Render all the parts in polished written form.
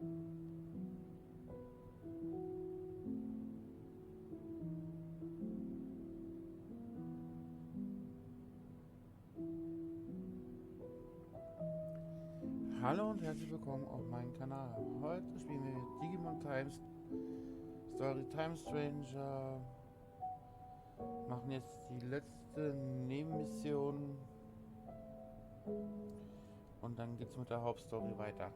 Hallo und herzlich willkommen auf meinem Kanal. Heute spielen wir Digimon Times Story Time Stranger. Machen jetzt die letzte Nebenmission und dann geht's mit der Hauptstory weiter.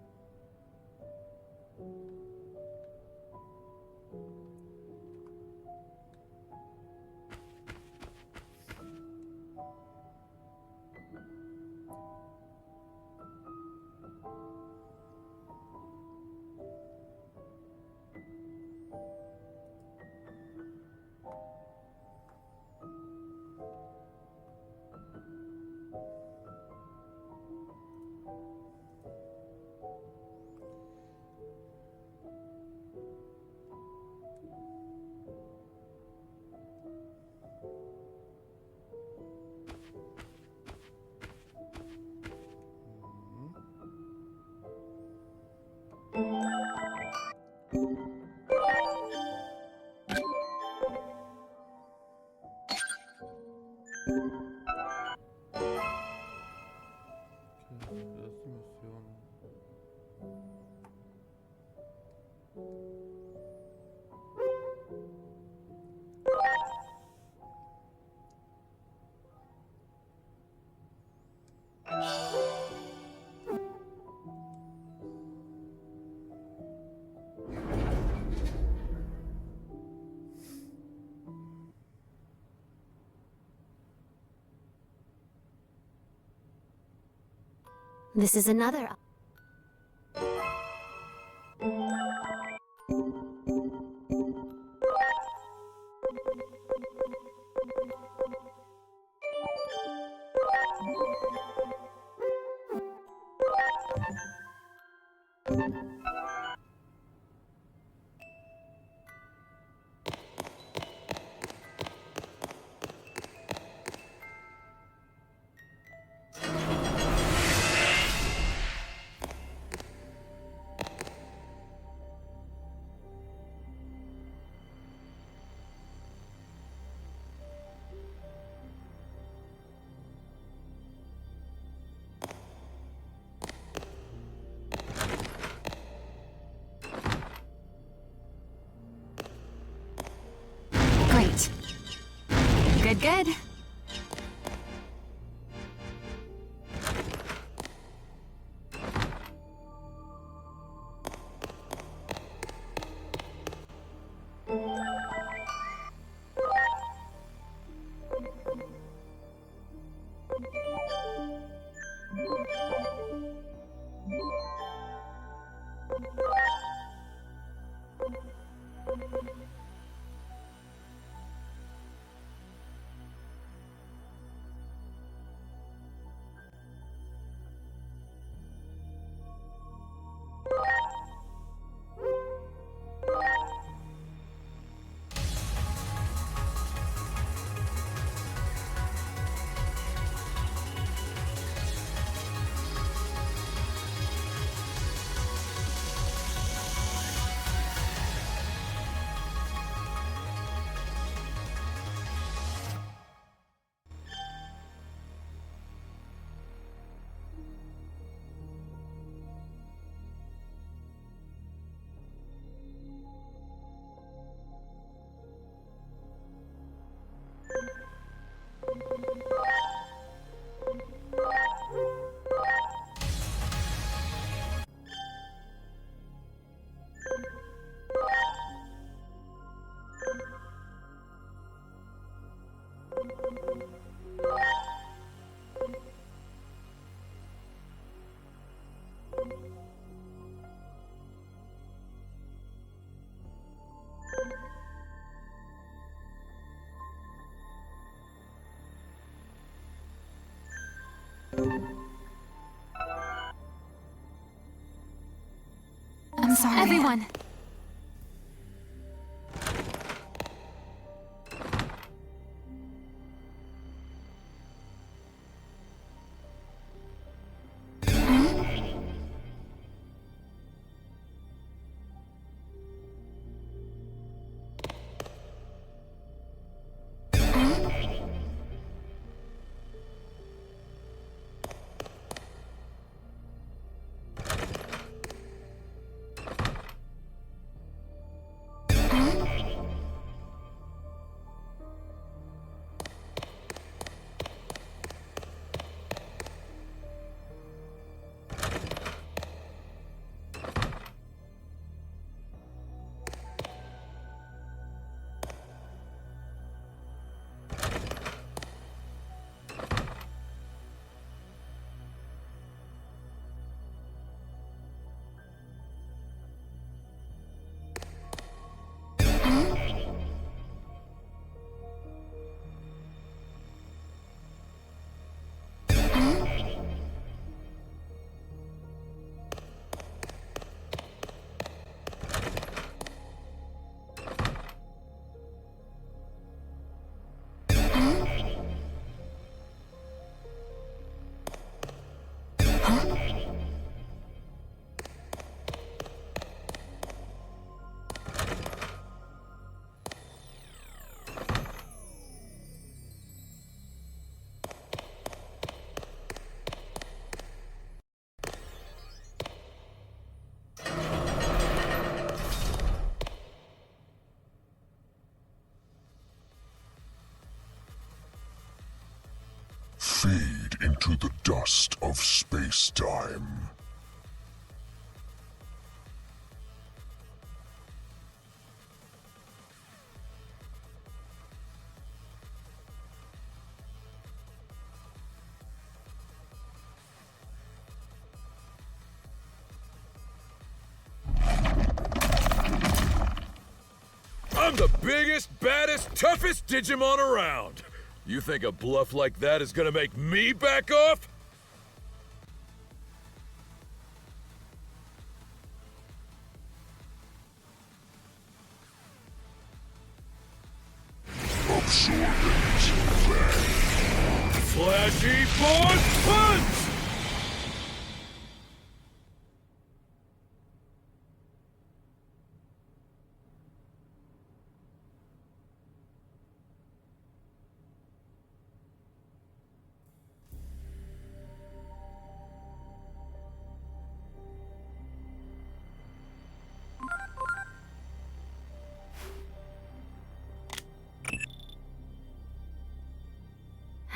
Erste Mission. This is another. Great. Good. I'm sorry. Everyone! to the dust of space-time. I'm the biggest, baddest, toughest Digimon around! You think a bluff like that is gonna make me back off? Absorbent Bang. Flashy Force Punch!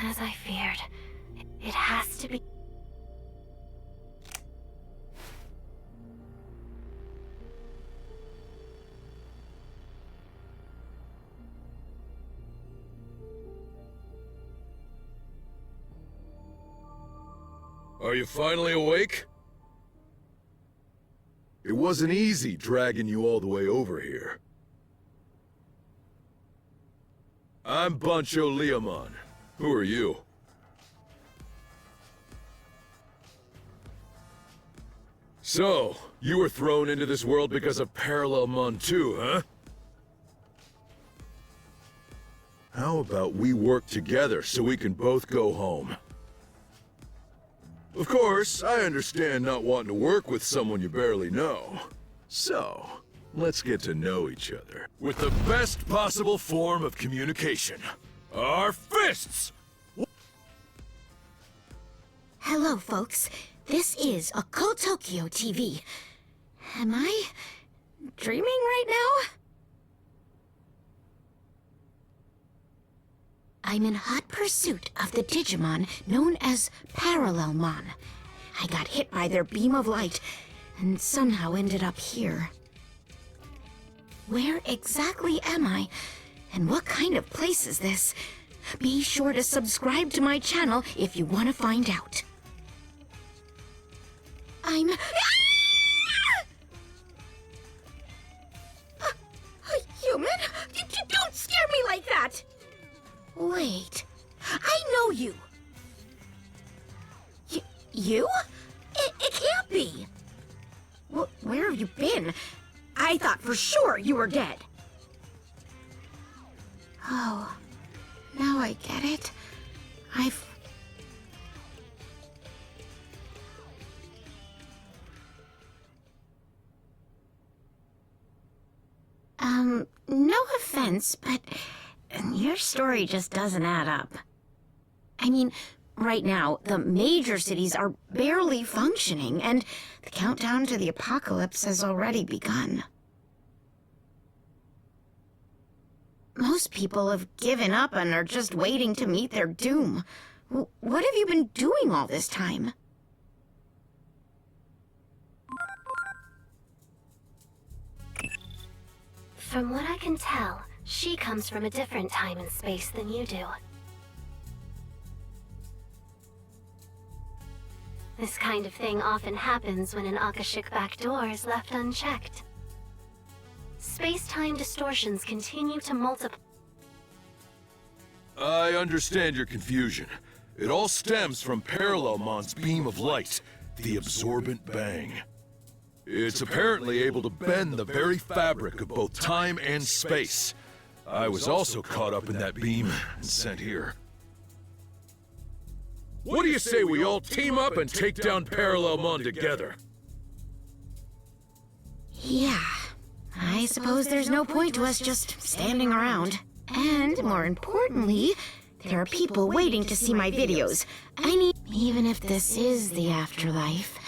As I feared, it has to be. Are you finally awake? It wasn't easy dragging you all the way over here. I'm Bancho Leomon. Who are you? So, you were thrown into this world because of Parallelmon 2, huh? How about we work together so we can both go home? Of course, I understand not wanting to work with someone you barely know. So, let's get to know each other with the best possible form of communication. Our fists! Hello, folks. This is Occult Tokyo TV. Am I dreaming right now? I'm in hot pursuit of the Digimon known as Parallelmon. I got hit by their beam of light and somehow ended up here. Where exactly am I? And what kind of place is this? Be sure to subscribe to my channel if you want to find out. I'm... A human? Don't scare me like that! Wait, I know you. You? It can't be. Where have you been? I thought for sure you were dead. Oh, now I get it. No offense, but your story just doesn't add up. I mean, right now, the major cities are barely functioning, and the countdown to the apocalypse has already begun. Most people have given up and are just waiting to meet their doom. What have you been doing all this time? From what I can tell, she comes from a different time and space than you do. This kind of thing often happens when an Akashic backdoor is left unchecked. Space-time distortions continue to multiply. I understand your confusion. It all stems from Parallelmon's beam of light, the absorbent bang. It's apparently able to bend the very fabric of both time and space. I was also caught up in that beam and sent here. What do you say we all team up and take down Parallelmon together? Yeah, I suppose there's no point to us just standing around. And more importantly, there are people waiting to see my videos. Even if this is the afterlife,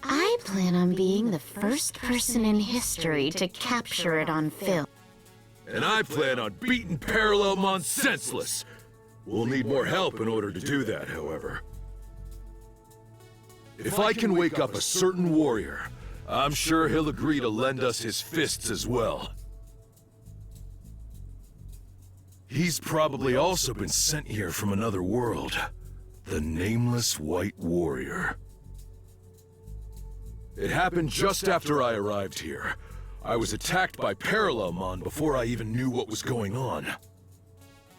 I plan on being the first person in history to capture it on film. And I plan on beating Parallelmon senseless. We'll need more help in order to do that, however. If I can wake up a certain warrior, I'm sure he'll agree to lend us his fists as well. He's probably also been sent here from another world. The Nameless White Warrior. It happened just after I arrived here. I was attacked by Parallelmon before I even knew what was going on.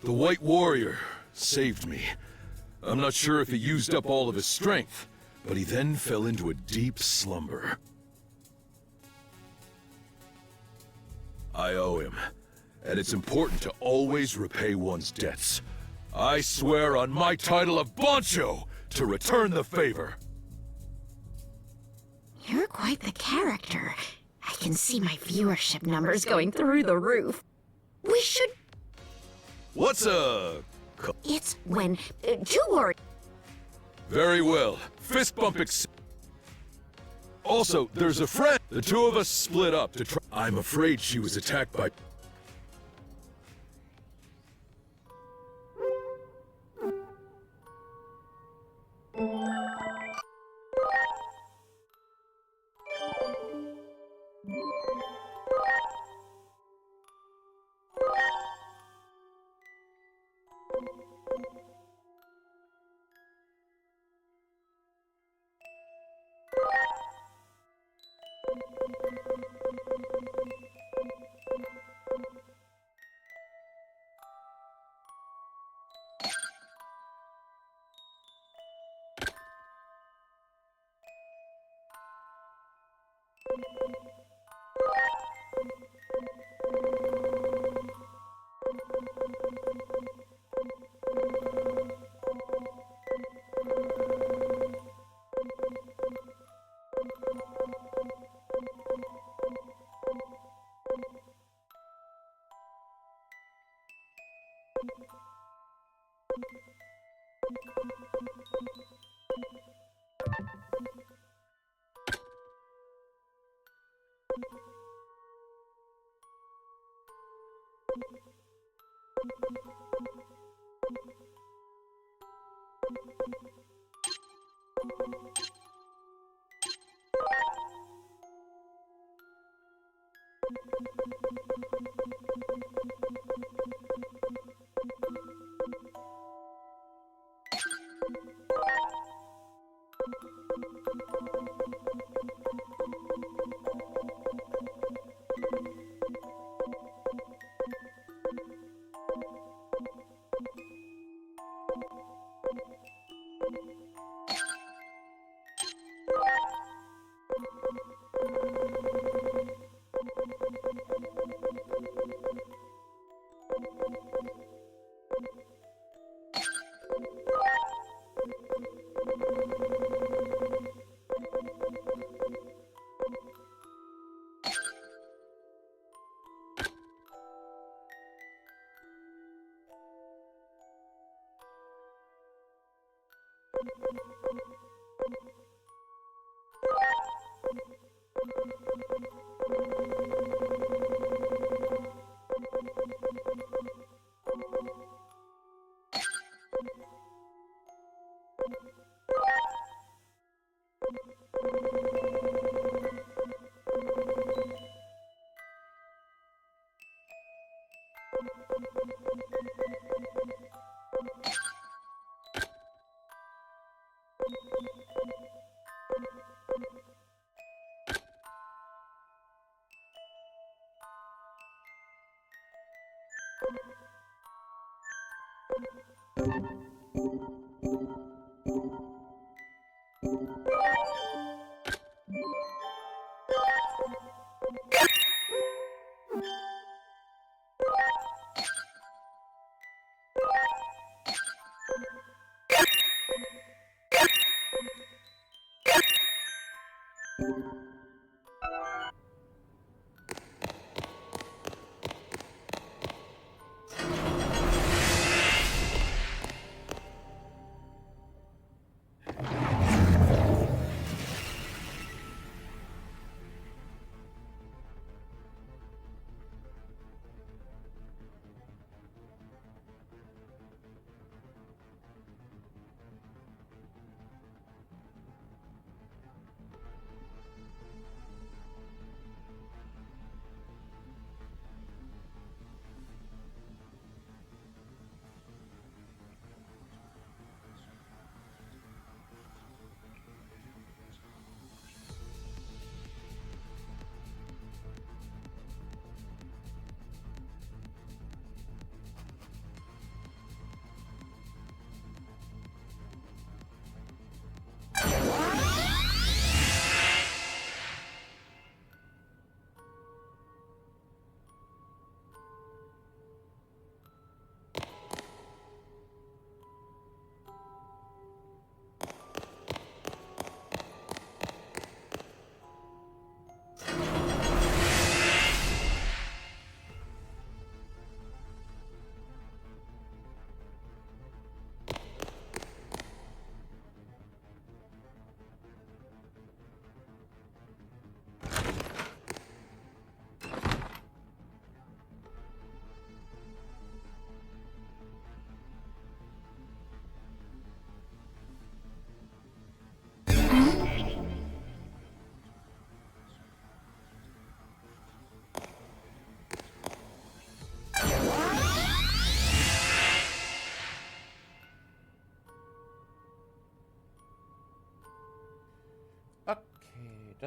The White Warrior saved me. I'm not sure if he used up all of his strength, but he then fell into a deep slumber. I owe him, and it's important to always repay one's debts. I swear on my title of Bancho to return the favor. You're quite the character. I can see my viewership numbers going through the roof. We should... What's a... It's when two warriors... Very well. Fist bump Also, there's a friend. The two of us split up to try... I'm afraid she was attacked by...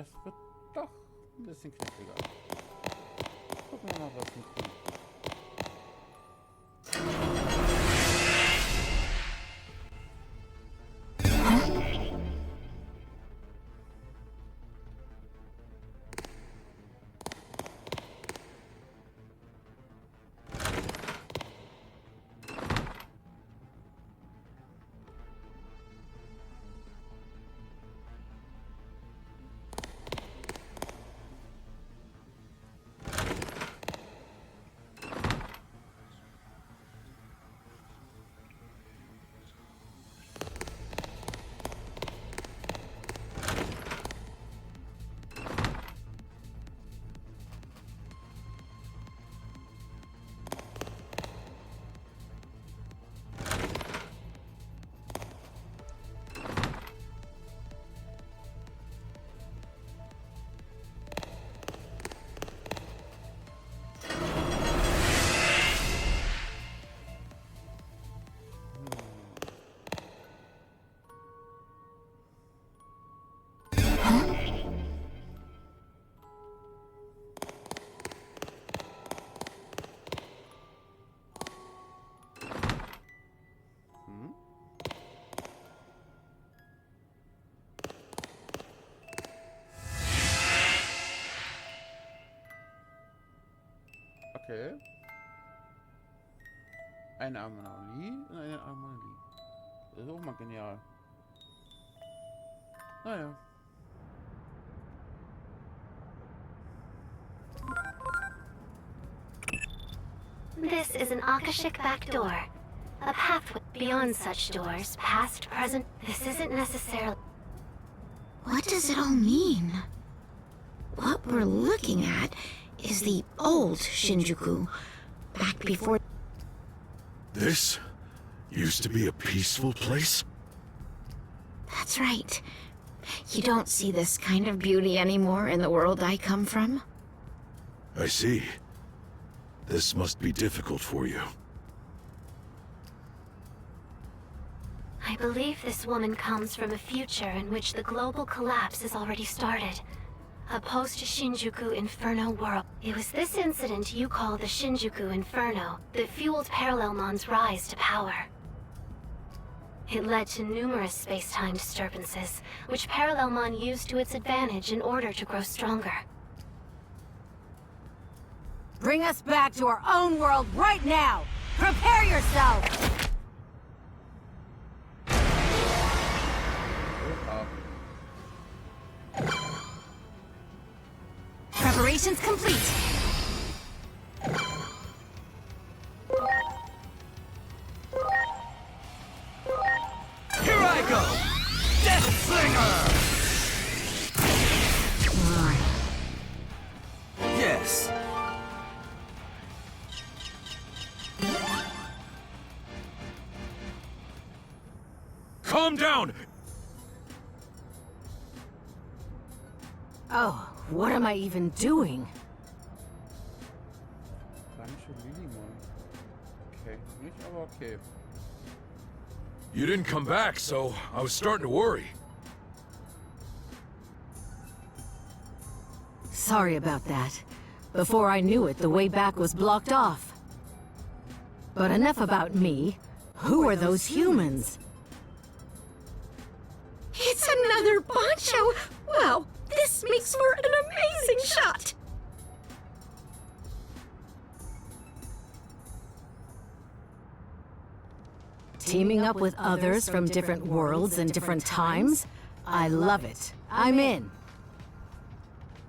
Das wird doch ein bisschen kniffliger. Gucken wir mal, was wir kriegen. Okay. Eine Anomalie und eine Anomalie. Das ist auch mal genial. Naja. This is an Akashic back door. A pathway beyond such doors, past, present. This isn't necessarily... What does it all mean? What we're looking at is the old Shinjuku, back before... This used to be a peaceful place? That's right. You don't see this kind of beauty anymore in the world I come from. I see. This must be difficult for you. I believe this woman comes from a future in which the global collapse has already started. A post-Shinjuku Inferno world. It was this incident you call the Shinjuku Inferno that fueled Parallelmon's rise to power. It led to numerous space-time disturbances, which Parallelmon used to its advantage in order to grow stronger. Bring us back to our own world right now! Prepare yourself! Preparations complete. Here I go! Death Slinger! Yes. Calm down! Oh, what am I even doing? Danke, Digimon. Okay, nicht, aber okay. You didn't come back, so I was starting to worry. Sorry about that. Before I knew it, the way back was blocked off. But enough about me. Who are those humans? It's another poncho! Wow, this makes for an amazing shot! Teaming up with others from different worlds and different times? I love it. I'm in.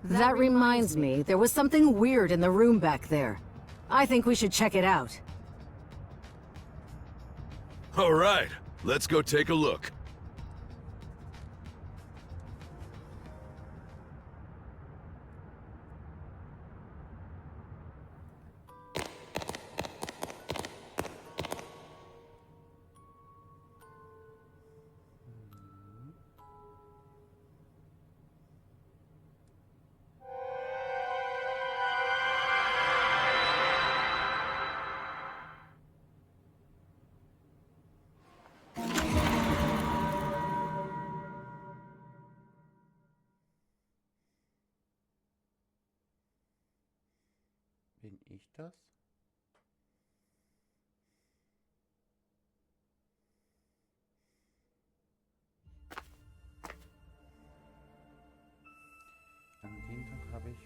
That reminds me, there was something weird in the room back there. I think we should check it out. All right, let's go take a look. ich das? An dem Tag habe ich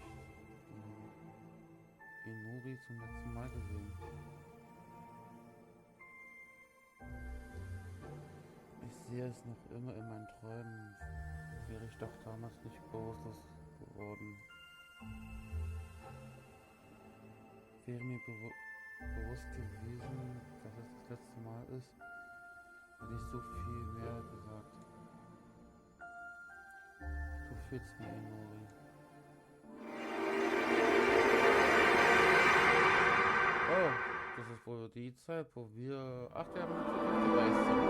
Inori zum letzten Mal gesehen. Ich sehe es noch immer in meinen Träumen. Wäre ich doch damals nicht bewusst geworden. Wäre mir bewusst gewesen, dass es das letzte Mal ist, hätte ich so viel mehr gesagt. Du fehlst mir, Inori. Oh, das ist wohl die Zeit, wo wir 8 Jahre gereist sind.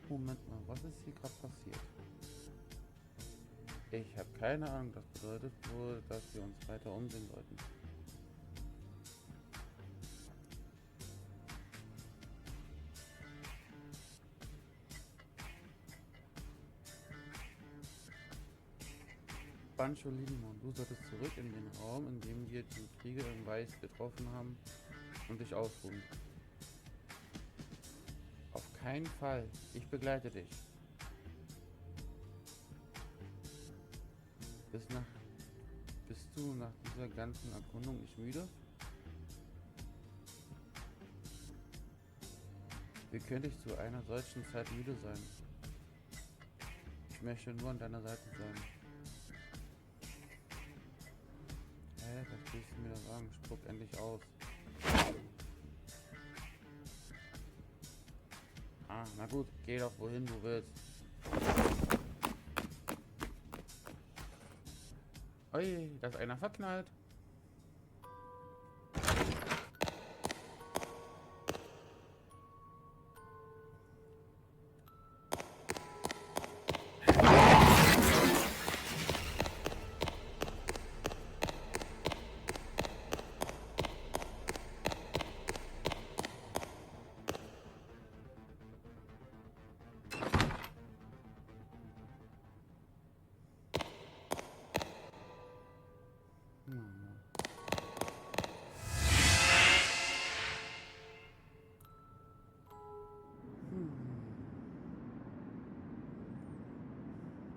Moment mal, was ist hier gerade passiert? Ich habe keine Ahnung, das bedeutet wohl, dass wir uns weiter umsehen sollten. Bancho Digimon, du solltest zurück in den Raum, in dem wir den Krieger in Weiß getroffen haben und dich ausruhen. Auf keinen Fall. Ich begleite dich. Bist du nach dieser ganzen Erkundung nicht müde? Wie könnte ich zu einer solchen Zeit müde sein? Ich möchte nur an deiner Seite sein. Hä, was willst du mir da sagen? Spuck endlich aus. Ah, na gut, geh doch wohin du willst. Ui, da ist einer verknallt.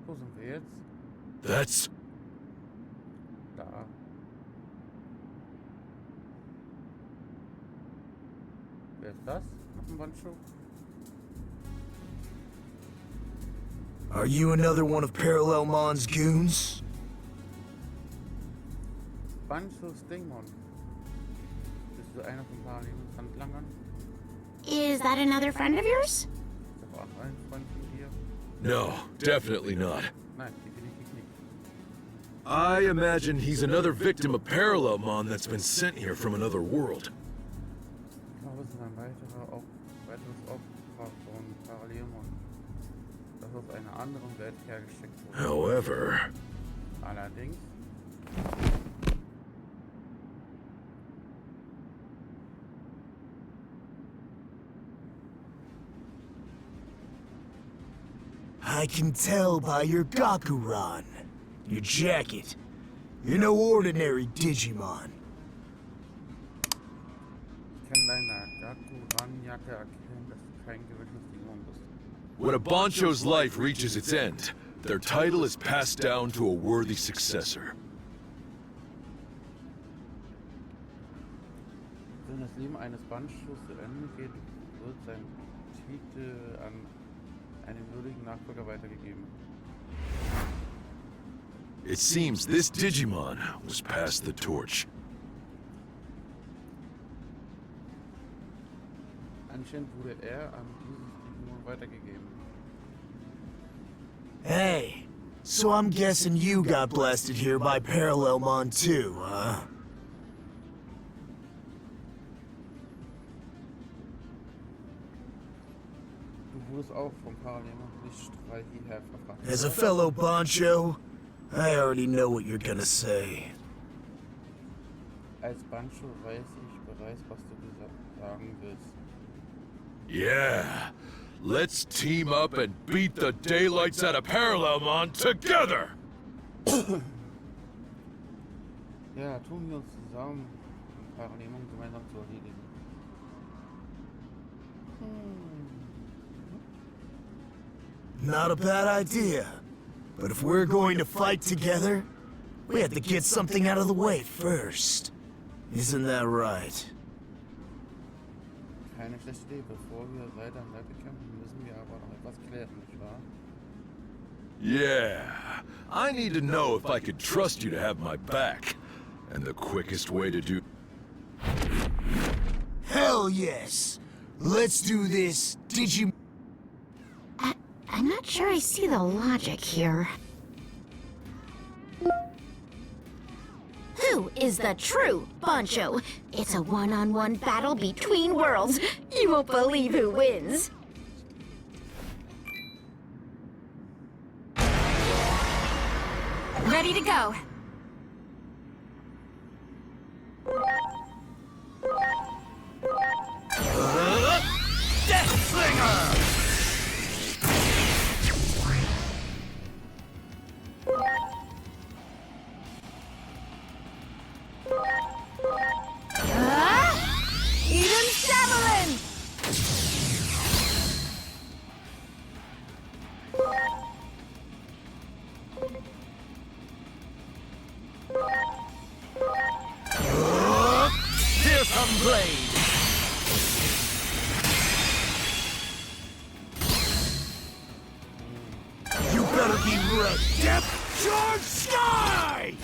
Wo sind wir jetzt? That's... Da. Wer ist das? Auf dem Bandschuh? Are you another one of Parallelmon's goons? Bandschuhs Digimon. Bist du einer von Parallelons Handlangern? Is that another friend of yours? Ist das auch ein Freund von dir? No, definitely not. Nein, definitiv nicht. I imagine he's another victim of Parallelmon that's been sent here from another world. Ich glaube, es ist ein weiteres Opfer von Parallelmon, das aus einer anderen Welt hergeschickt wurde. However... Allerdings... I can tell by your GAKU-RAN, your jacket. You're no ordinary Digimon. Ich kann deiner GAKU-RAN-Jacke erkennen, dass du kein gewöhnliches Digimon bist. When a Bancho's life reaches its end, their title is passed down to a worthy successor. Wenn das Leben eines Bandschuhs zu Ende geht, wird sein Titel an einen würdigen Nachfolger weitergegeben. It seems this Digimon was passed the torch. Anscheinend wurde an dieses Digimon weitergegeben. Hey, so I'm guessing you got blasted here by Parallelmon too, huh? Du wurdest auch vom Parallelmon Lichtstrahl hierher verfrachtet. As a fellow Bancho, I already know what you're gonna say. Als Bancho weiß ich bereits, was du sagen willst. Yeah, Let's team up and beat the daylights out of Parallelmon together! Ja, tun wir uns zusammen, um Parallelmon gemeinsam zu erledigen. Not a bad idea. But if we're going to fight together, we have to get something out of the way first. Isn't that right? Keine schlechte Idee. Bevor wir Seite an Seite kämpfen, müssen wir aber noch etwas klären, nicht wahr? Yeah, I need to know if I could trust you to have my back. And the quickest way to do... Hell yes! Let's do this, Digimon. I'm not sure I see the logic here. Who is the true Bancho? It's a one-on-one battle between worlds. You won't believe who wins. Ready to go. Death Slinger! Eden Javelin! Fearsome Blade! You better be ready! Depth Charge Sky!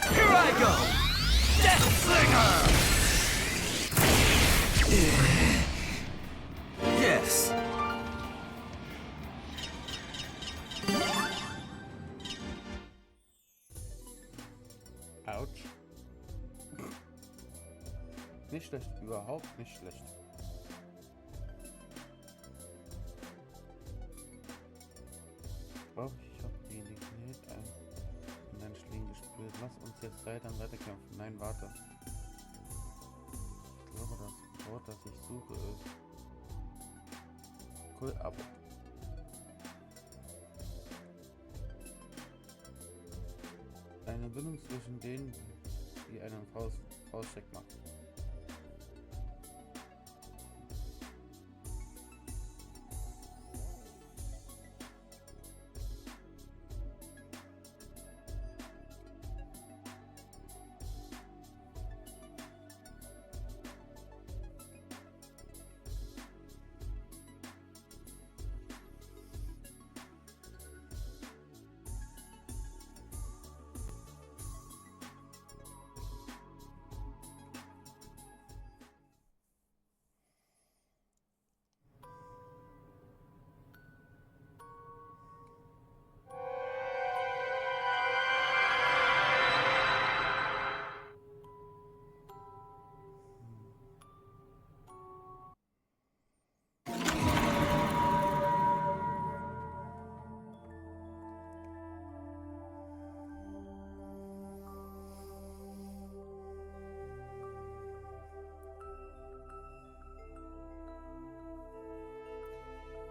Here I go! Death Slinger! Yes. Autsch. Nicht schlecht, überhaupt nicht schlecht. Oh, ich habe die Dignität in deinen Schlägen gespürt. Lass uns jetzt Seite an Seite kämpfen. Nein, warte. Ich glaube, das Wort, das ich suche, ist cool, Abo. Eine Bindung zwischen denen, die einen Faustcheck machen.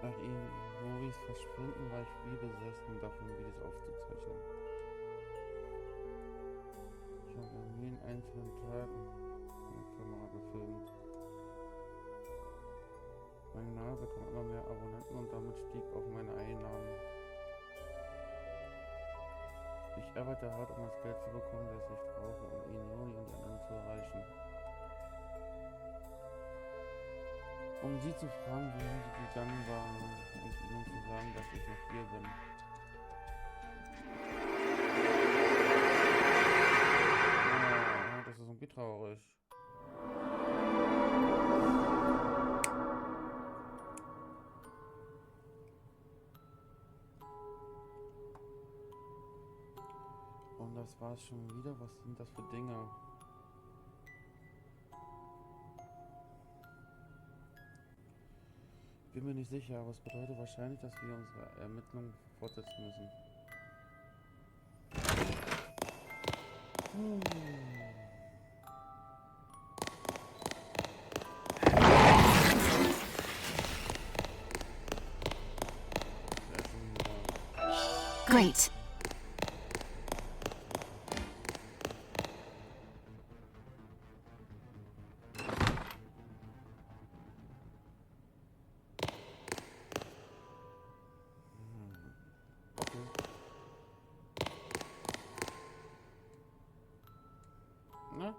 Nach Moris Verschwinden war ich wie besessen davon, Videos aufzuzeichnen. Ich habe jeden einzelnen Tag mit der Kamera gefilmt. Mein Kanal bekam immer mehr Abonnenten und damit stieg auch meine Einnahmen. Ich arbeite hart, um das Geld zu bekommen, das ich brauche, um ihn, Joni und die anderen zu erreichen. Um sie zu fragen, wohin sie gegangen waren und ihnen zu sagen, dass ich noch hier bin. Ah, das ist irgendwie traurig. Um das das war's schon wieder. Was sind das für Dinge? Bin mir nicht sicher, aber es bedeutet wahrscheinlich, dass wir unsere Ermittlungen fortsetzen müssen. Great. Na?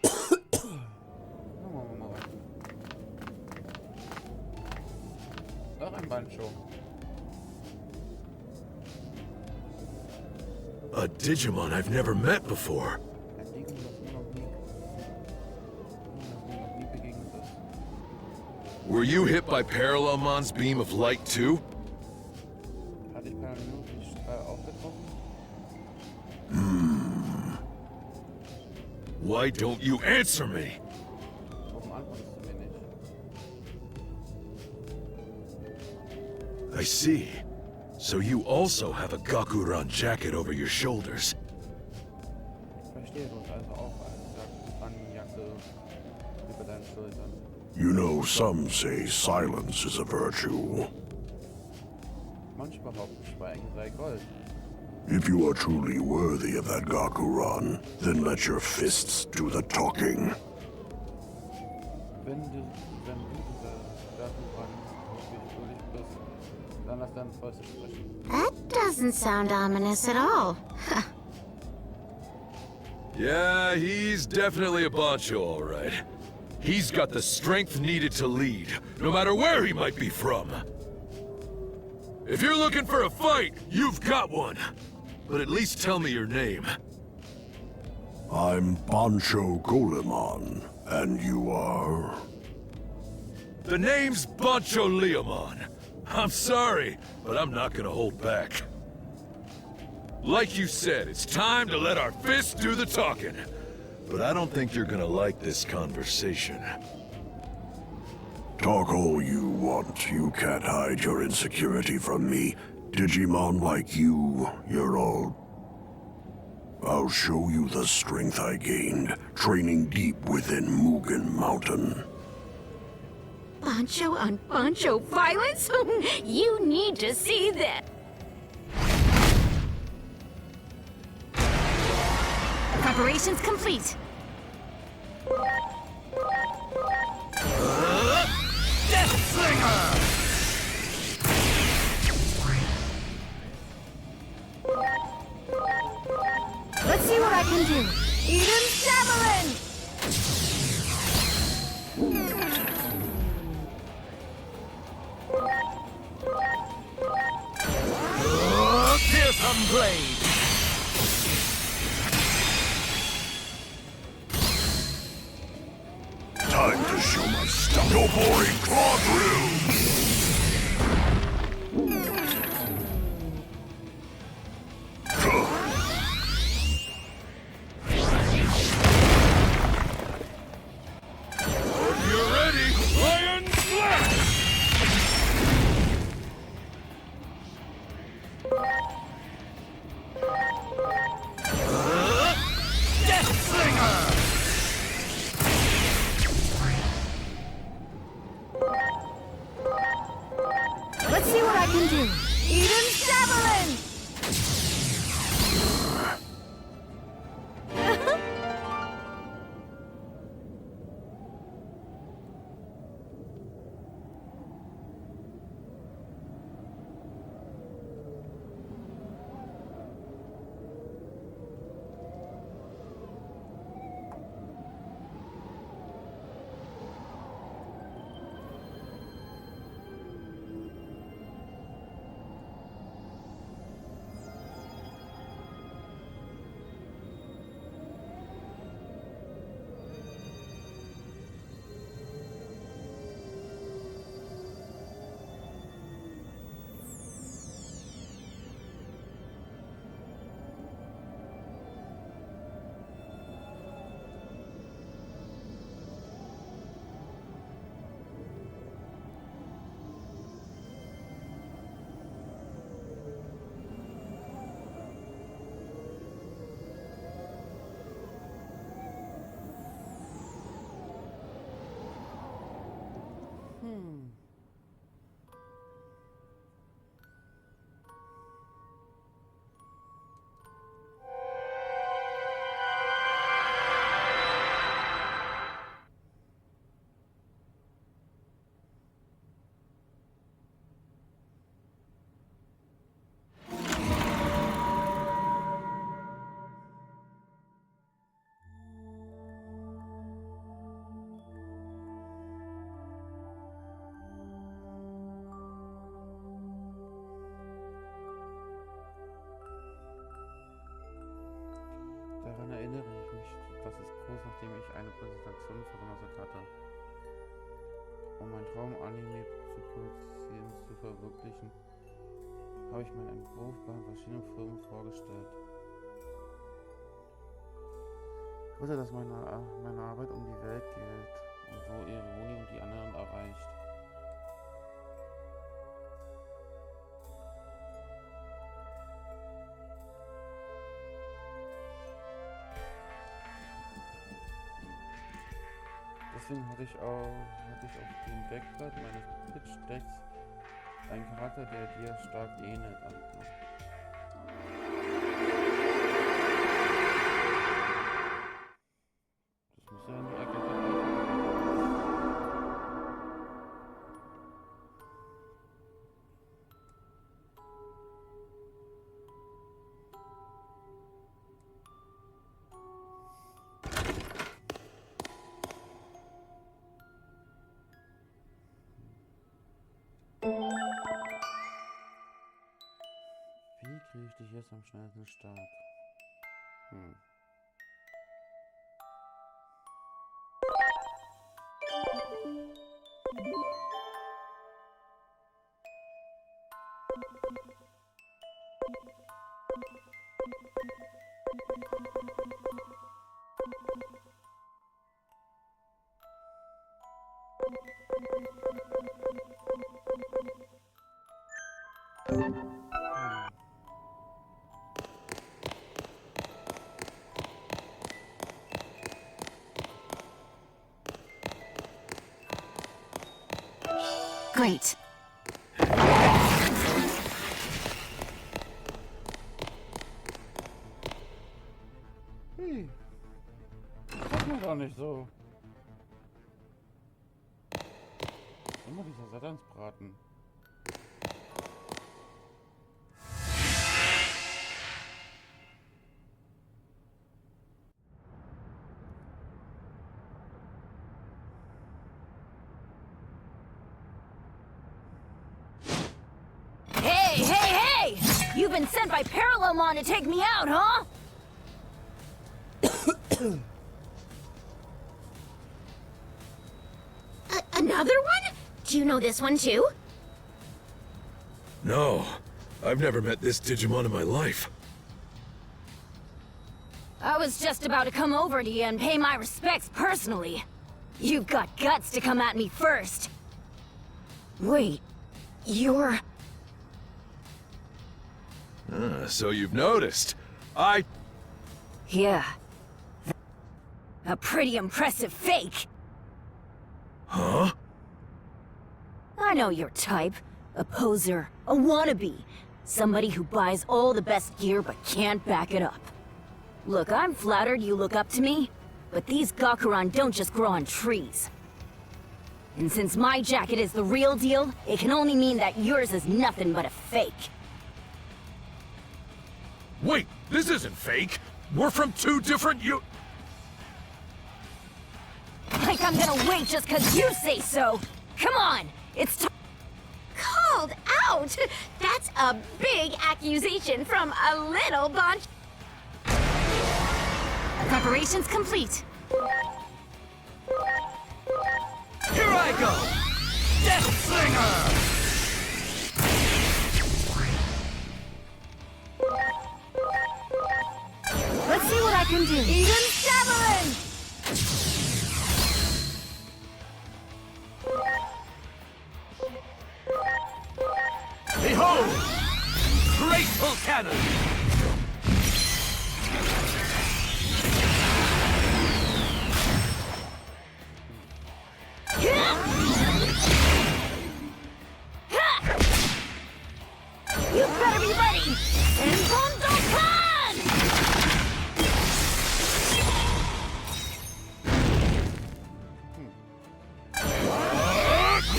Dann machen wir mal weiter. Noch ein Banjo. A Digimon I've never met before. Ein Ding, das mir noch nie begegnet ist. Were you hit by Parallelmon's beam of light too? Hatte ich per Minute den Strahl auch getroffen? Why don't you answer me? Warum antwortest du mir nicht? I see. So you also have a GAKU-RAN jacket over your shoulders. Ich verstehe, du hast also auch eine Jacke über deinen Schultern. You know, some say silence is a virtue. Manche behaupten, Schweigen sei Gold. If you are truly worthy of that GAKU-RAN, then let your fists do the talking. Wenn du dieser Datenbrand wirklich würdig bist, dann lass deine Fäuste sprechen. That doesn't sound ominous at all. Yeah, he's definitely a bancho, all right. He's got the strength needed to lead, no matter where he might be from. If you're looking for a fight, you've got one. But at least tell me your name. I'm Bancho Golemon, and you are... The name's Bancho Leomon. I'm sorry, but I'm not gonna hold back. Like you said, it's time to let our fists do the talking. But I don't think you're gonna like this conversation. Talk all you want. You can't hide your insecurity from me. Digimon like you, you're all... I'll show you the strength I gained, training deep within Mugen Mountain. Bancho on Bancho violence? You need to see that. Preparations complete. Death Slinger! Let's see what I can do. Eden Javelin! Fearsome Blade! Time to show my stuff. No boring claw drills! When you're ready, Lion Slash! Death Slinger! groß, nachdem ich eine Präsentation vermasselt hatte. Um mein Traum-Anime zu produzieren, zu verwirklichen, habe ich meinen Entwurf bei verschiedenen Firmen vorgestellt. Ich wollte, dass meine Arbeit um die Welt geht und so Ironie und die anderen erreicht. Deswegen hatte ich auf dem Deckblatt meines Pitch-Decks einen Charakter, der dir stark ähnelt. Das muss ja in die Ecke gehen. Wie kriege ich dich jetzt am schnellsten Start? Great. Hey, sag mir doch nicht so. Immer dieser Satansbraten. Hey, hey, hey! You've been sent by Parallelmon to take me out, huh? Another one? Do you know this one too? No, I've never met this Digimon in my life. I was just about to come over to you and pay my respects personally. You've got guts to come at me first. Wait, you're... So you've noticed. Yeah. A pretty impressive fake. Huh? I know your type. A poser, a wannabe. Somebody who buys all the best gear but can't back it up. Look, I'm flattered you look up to me, but these GAKU-RAN don't just grow on trees. And since my jacket is the real deal, it can only mean that yours is nothing but a fake. Wait, this isn't fake. We're from two different Like I'm gonna wait just 'cause you say so! Come on! It's time. Called out? That's a big accusation from a little bunch. Preparations complete. Here I go! Death Slinger! Let's see what I can do. Eden Javelin! Behold! Graceful Cannon! You better be ready! Senbondokan!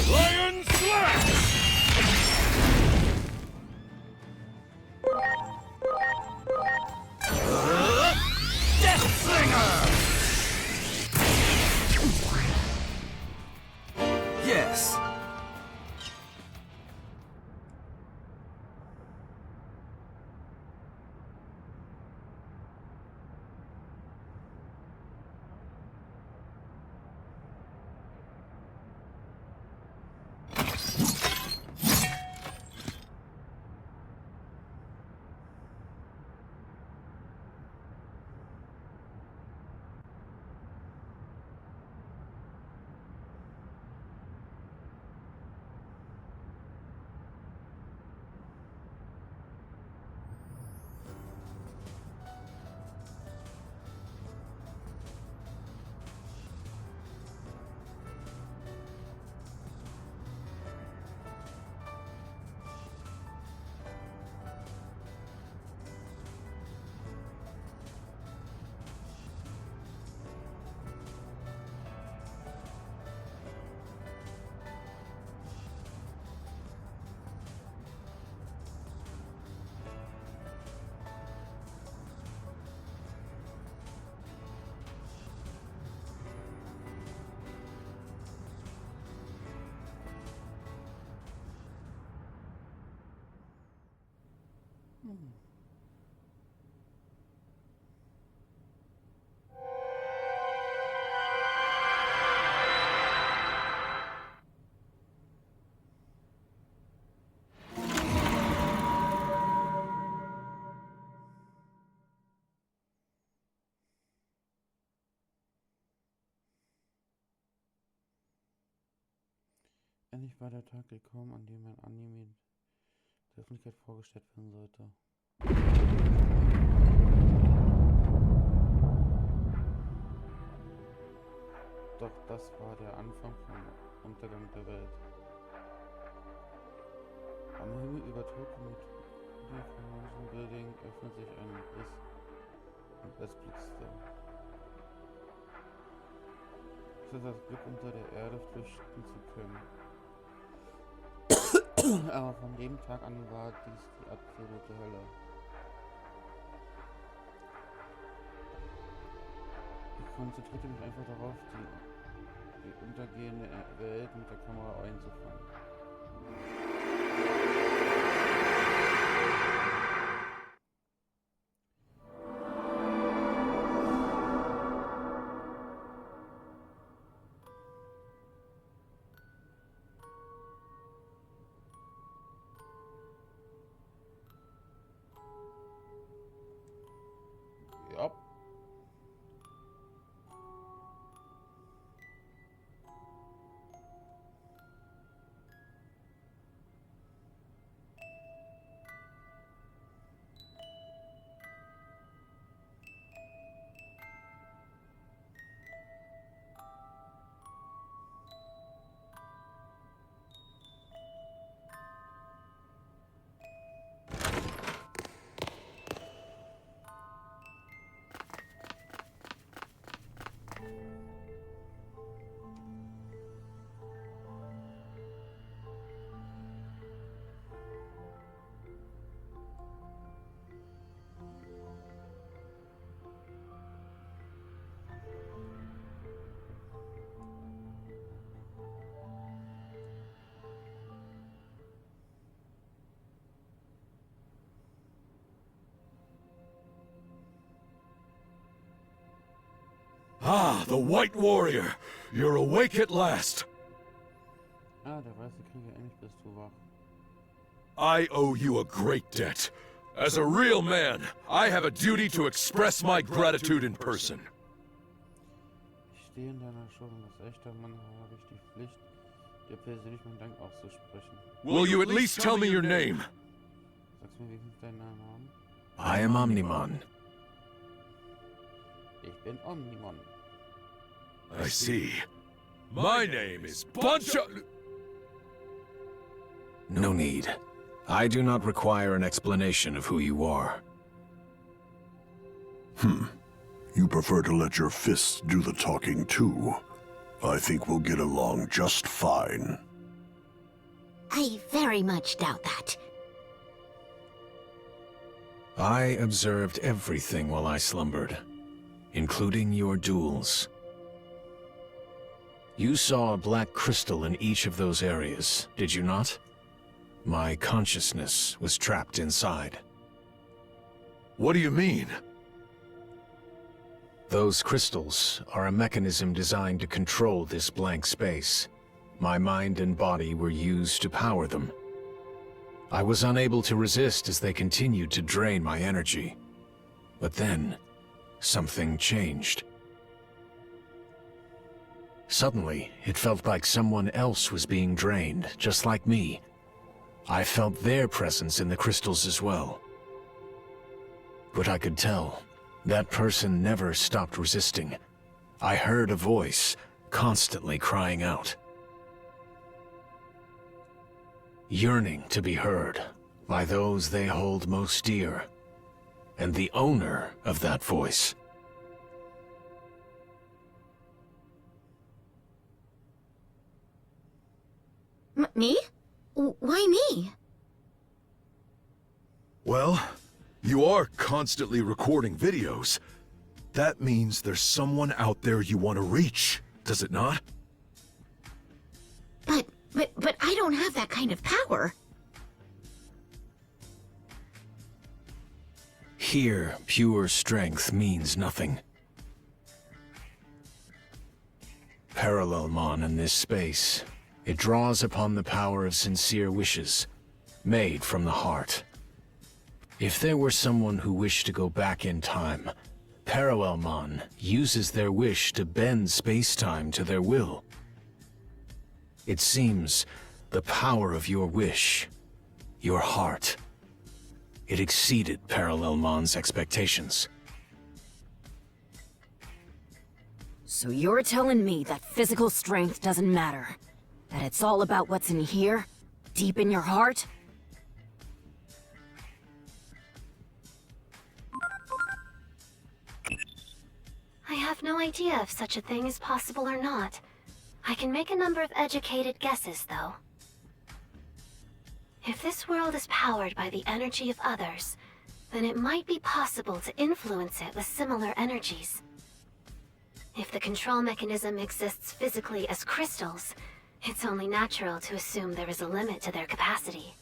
Lion Slash! Endlich war der Tag gekommen, an dem mein Anime der Öffentlichkeit vorgestellt werden sollte. Doch das war der Anfang vom Untergang der Welt. Am Himmel über Tokio mit Information Building öffnet sich ein Riss und es blitzte. Ich hatte das Glück, unter der Erde flüchten zu können. Aber von dem Tag an war dies die absolute Hölle. Ich konzentrierte mich einfach darauf, die untergehende Welt mit der Kamera einzufangen. Ja. Ah, the White Warrior! You're awake at last! Ah, der weiße Krieger, endlich bist du wach. I owe you a great debt. As a real man, I have a duty to express my gratitude in person. Ich stehe in deiner Schuld und als echter Mann habe ich die Pflicht, dir persönlich meinen Dank auszusprechen. Will you at least tell me your name? Sagst mir wenigstens deinen Namen? I am Omnimon. Ich bin Omnimon. I see. My name is No need. I do not require an explanation of who you are. You prefer to let your fists do the talking too. I think we'll get along just fine. I very much doubt that. I observed everything while I slumbered, including your duels. You saw a black crystal in each of those areas, did you not? My consciousness was trapped inside. What do you mean? Those crystals are a mechanism designed to control this blank space. My mind and body were used to power them. I was unable to resist as they continued to drain my energy. But then, something changed. Suddenly, it felt like someone else was being drained, just like me. I felt their presence in the crystals as well. But I could tell, that person never stopped resisting. I heard a voice, constantly crying out. Yearning to be heard by those they hold most dear, and the owner of that voice. Me? Why me? Well, you are constantly recording videos. That means there's someone out there you want to reach, does it not? But I don't have that kind of power. Here, pure strength means nothing. Parallelmon in this space, it draws upon the power of sincere wishes, made from the heart. If there were someone who wished to go back in time, Parallelmon uses their wish to bend space-time to their will. It seems the power of your wish, your heart, it exceeded Parallelmon's expectations. So you're telling me that physical strength doesn't matter? That it's all about what's in here? Deep in your heart? I have no idea if such a thing is possible or not. I can make a number of educated guesses, though. If this world is powered by the energy of others, then it might be possible to influence it with similar energies. If the control mechanism exists physically as crystals, it's only natural to assume there is a limit to their capacity.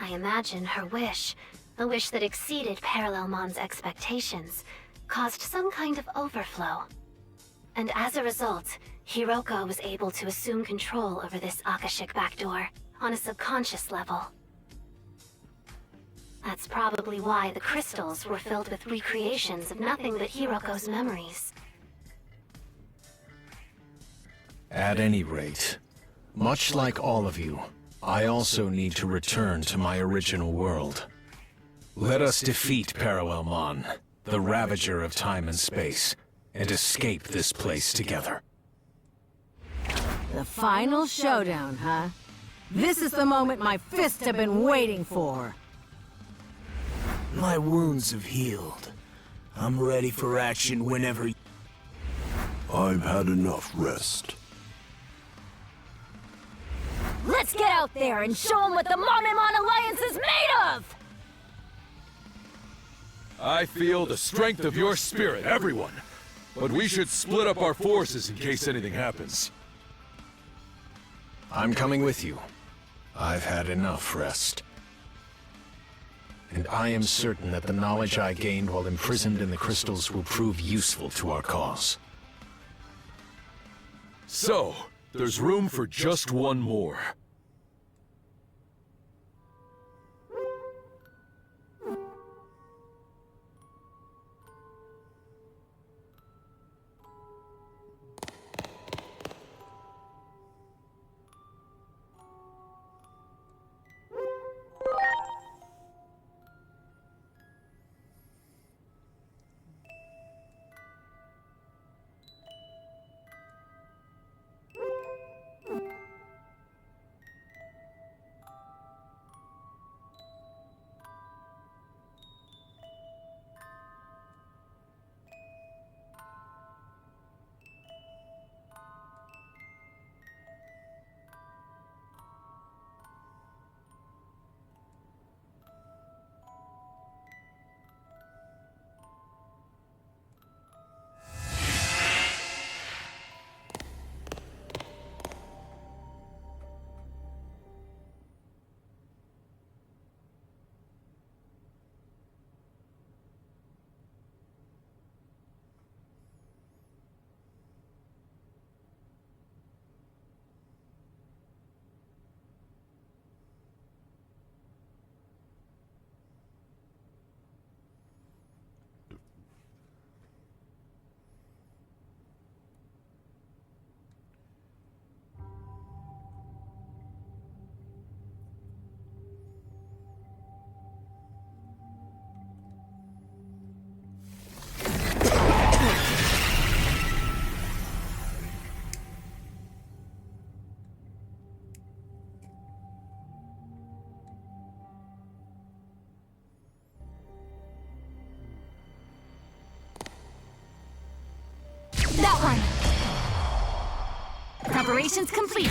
I imagine her wish, a wish that exceeded Parallelmon's expectations, caused some kind of overflow. And as a result, Hiroko was able to assume control over this Akashic backdoor on a subconscious level. That's probably why the crystals were filled with recreations of nothing but Hiroko's memories. At any rate, much like all of you, I also need to return to my original world. Let us defeat Parallelmon, the Ravager of time and space, and escape this place together. The final showdown, huh? This is the moment my fists have been waiting for. My wounds have healed. I'm ready for action whenever. I've had enough rest. Let's get out there and show them what the Monemon Alliance is made of! I feel the strength of your spirit, everyone. But we should split up our forces in case anything happens. I'm coming with you. I've had enough rest. And I am certain that the knowledge I gained while imprisoned in the crystals will prove useful to our cause. So, there's room for just one more. That one! Preparations complete.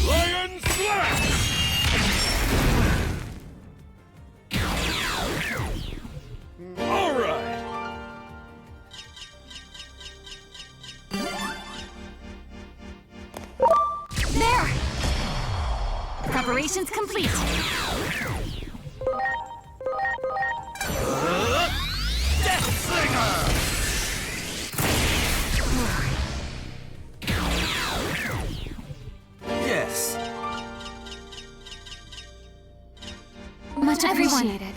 Lion Slash! All right! There! Preparations complete. Much appreciated.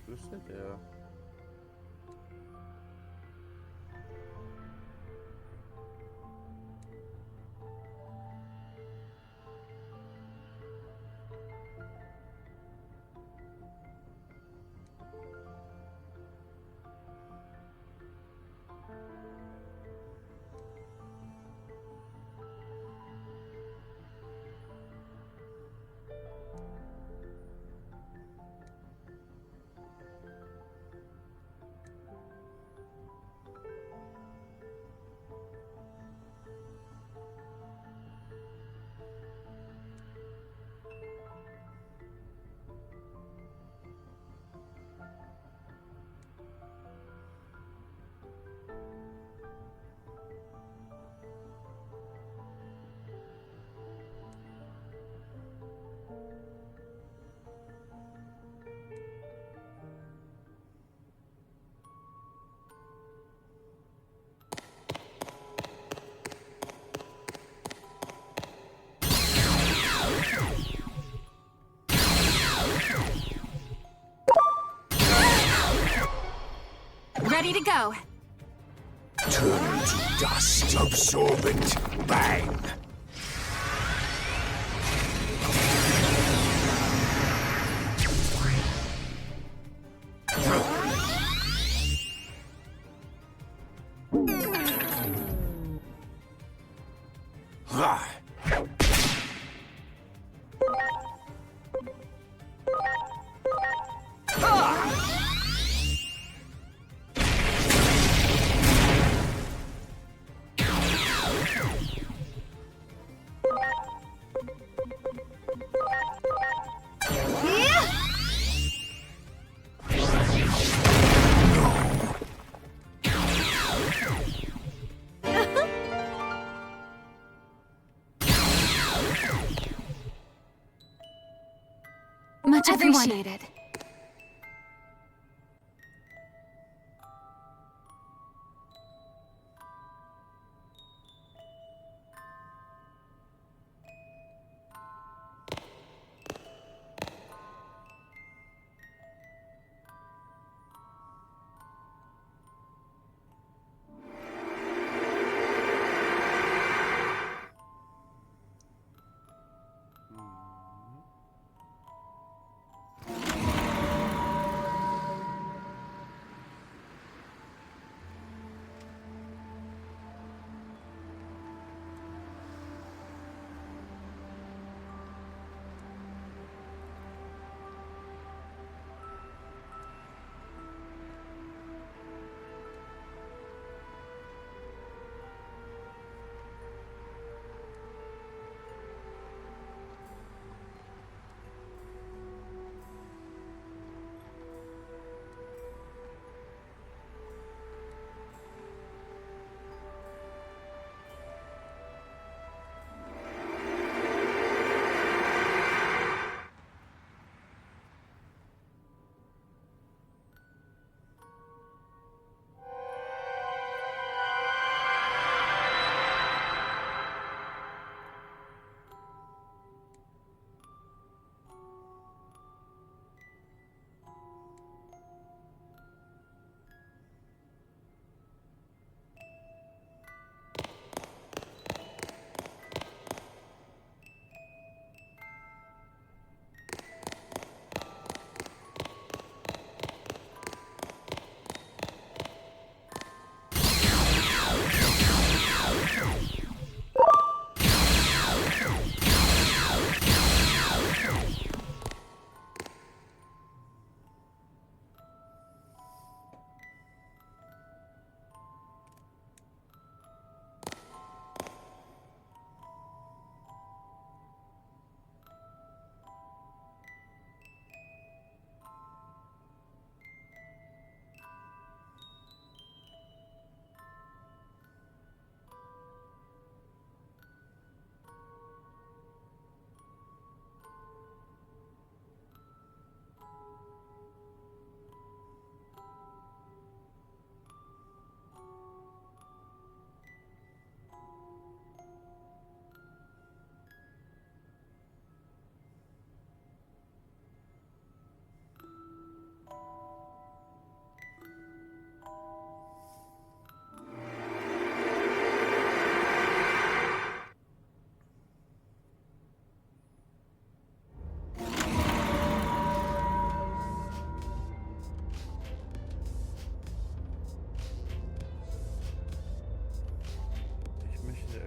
Flüstert er? Ready to go. Turn to dust. Absorbent bang. Much appreciated.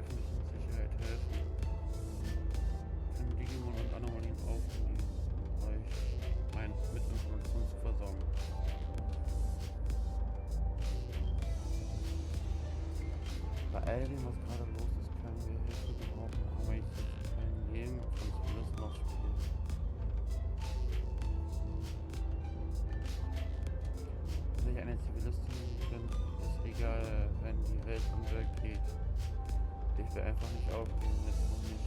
öffentlichen Sicherheit helfen. Können Digimon und Anomalien aufnehmen, um euch mit Informationen zu versorgen. Bei all dem, was gerade los ist, können wir Hilfe gebrauchen, aber ich setze kein Leben von Zivilisten aufs Spiel. Wenn sich eine Zivilistin bin, ist egal, wenn die Welt untergeht. Ich will einfach nicht aufgeben, jetzt noch nicht.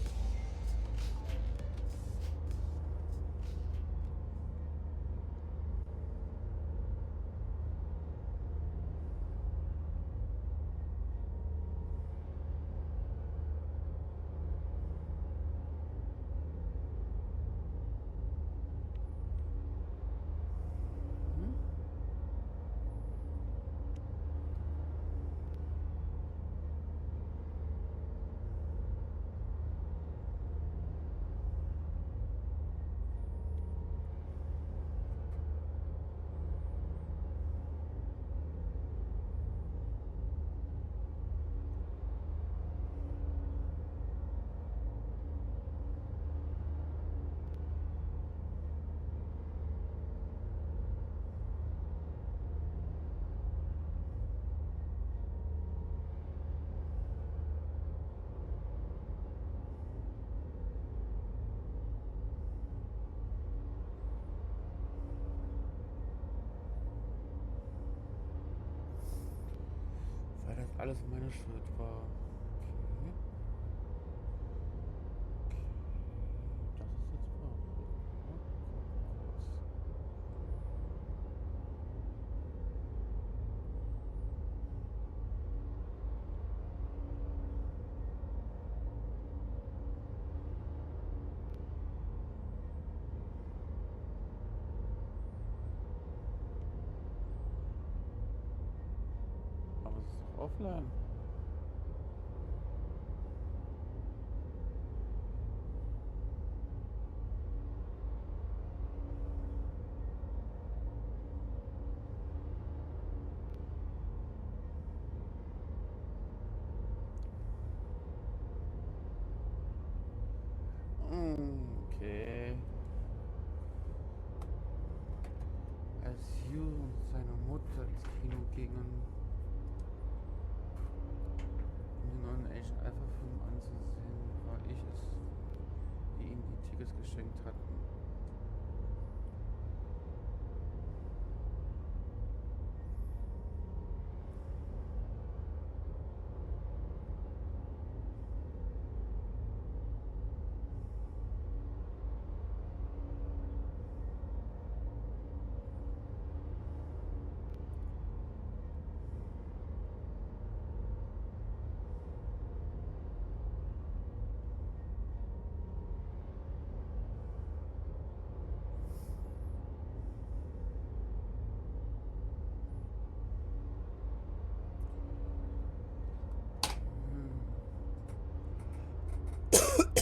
Weil das alles meine Schuld war. Okay. Das ist jetzt verrückt. Aber es ist doch offline. Okay. Als Hugh und seine Mutter ins Kino gingen, um den neuen Agent Alpha-Film anzusehen, war ich es, die ihnen die Tickets geschenkt hatten.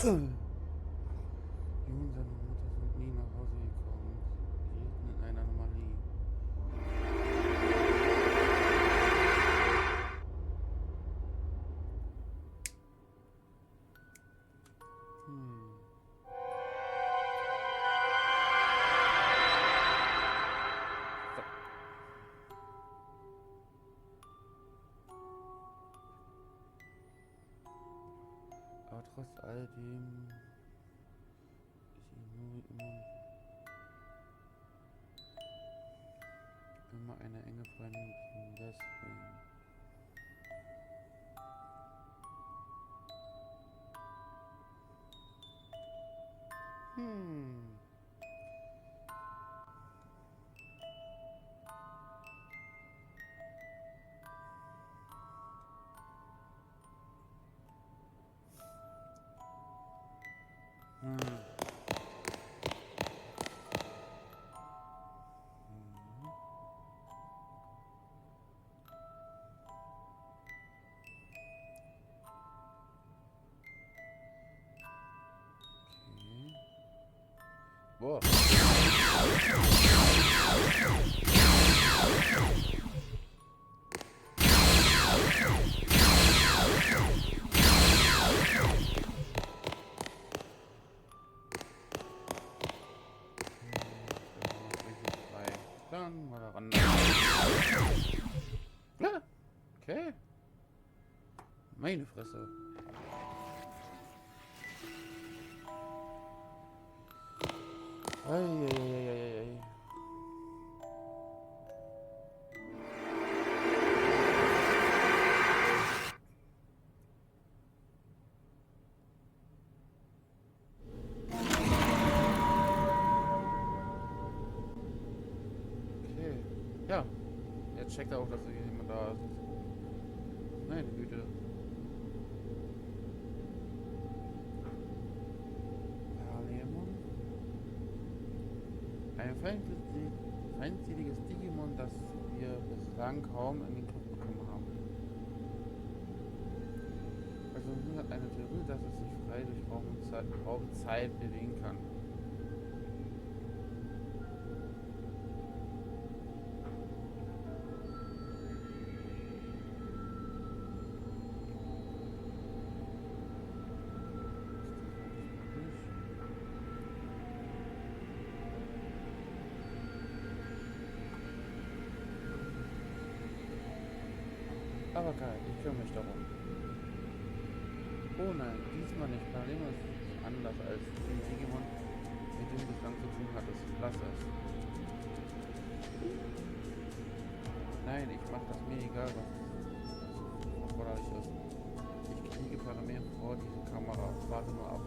Jung und seine Mutter sind nie nach Hause gekommen. Sie lebten in einer Anomalie. Aber trotz alledem ist Inui immer eine enge Freundin geblieben. Deswegen. Boah. Meine Fresse. Eieieiei. Okay. Ja. Jetzt checkt er auch, dass jemand da ist. Meine Güte. Wahrnehmung. Ein feindseliges Digimon, das wir bislang kaum in den Griff bekommen haben. Also nun hat eine Theorie, dass es sich frei durch Raum und Zeit bewegen kann. Aber geil, ich kümmere mich darum. Oh nein, diesmal nicht. Problem ist anders als den Digimon, mit dem du bislang zu tun hattest. Lass es. Nein, ich mach das mir egal, was erforderlich ist. Ich kriege Parameter vor diese Kamera. Warte nur ab.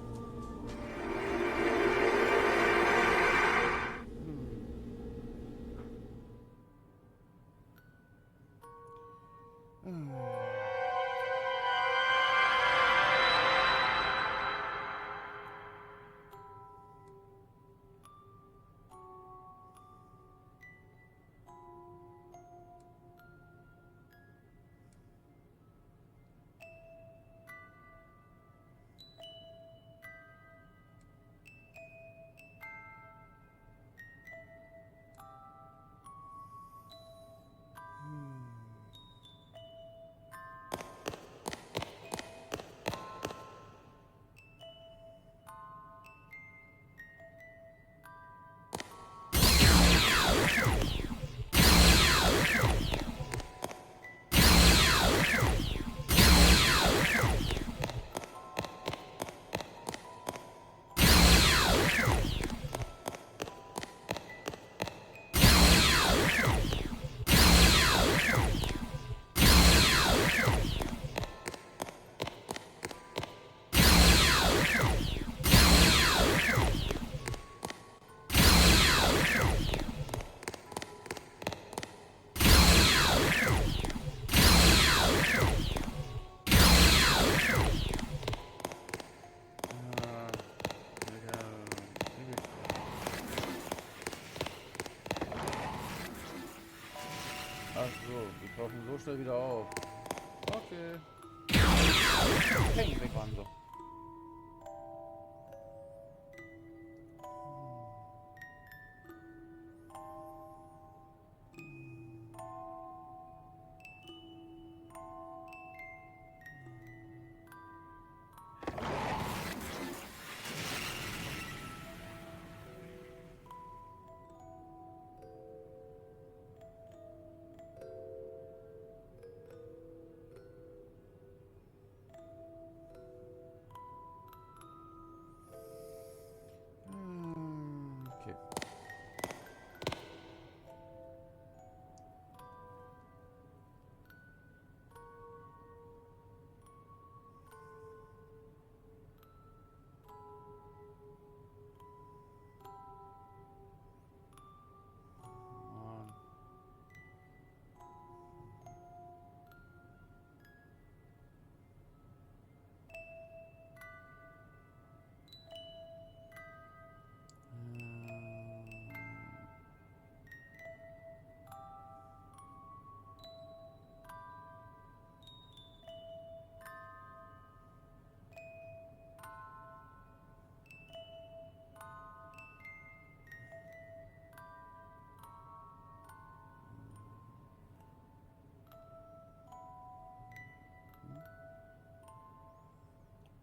Ach so, die tauchen so schnell wieder auf. Okay. Hey, weg waren sie. Okay. Mann.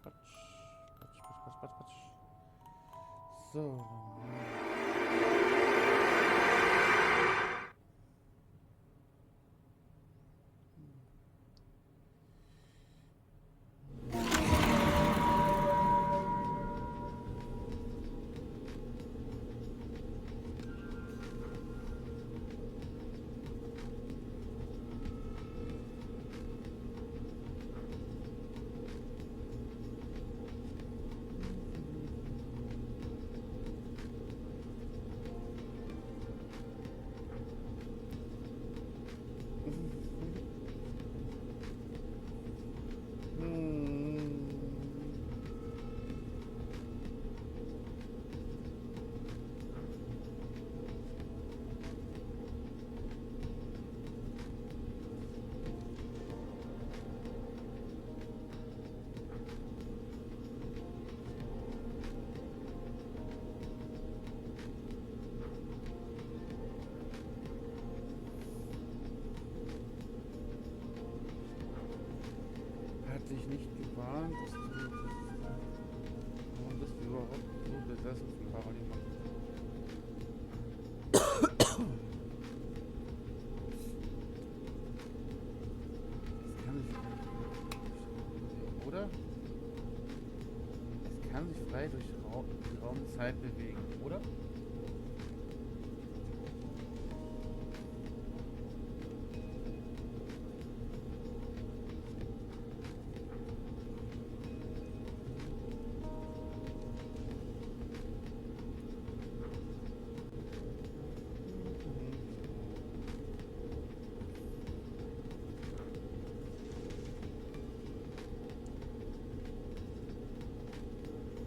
Quatsch. So. dich nicht gewarnt, dass du... Warum bist du überhaupt so besessen von Paradigma? Es kann sich... Oder? Es kann sich frei durch Raum und Zeit bewegen, oder?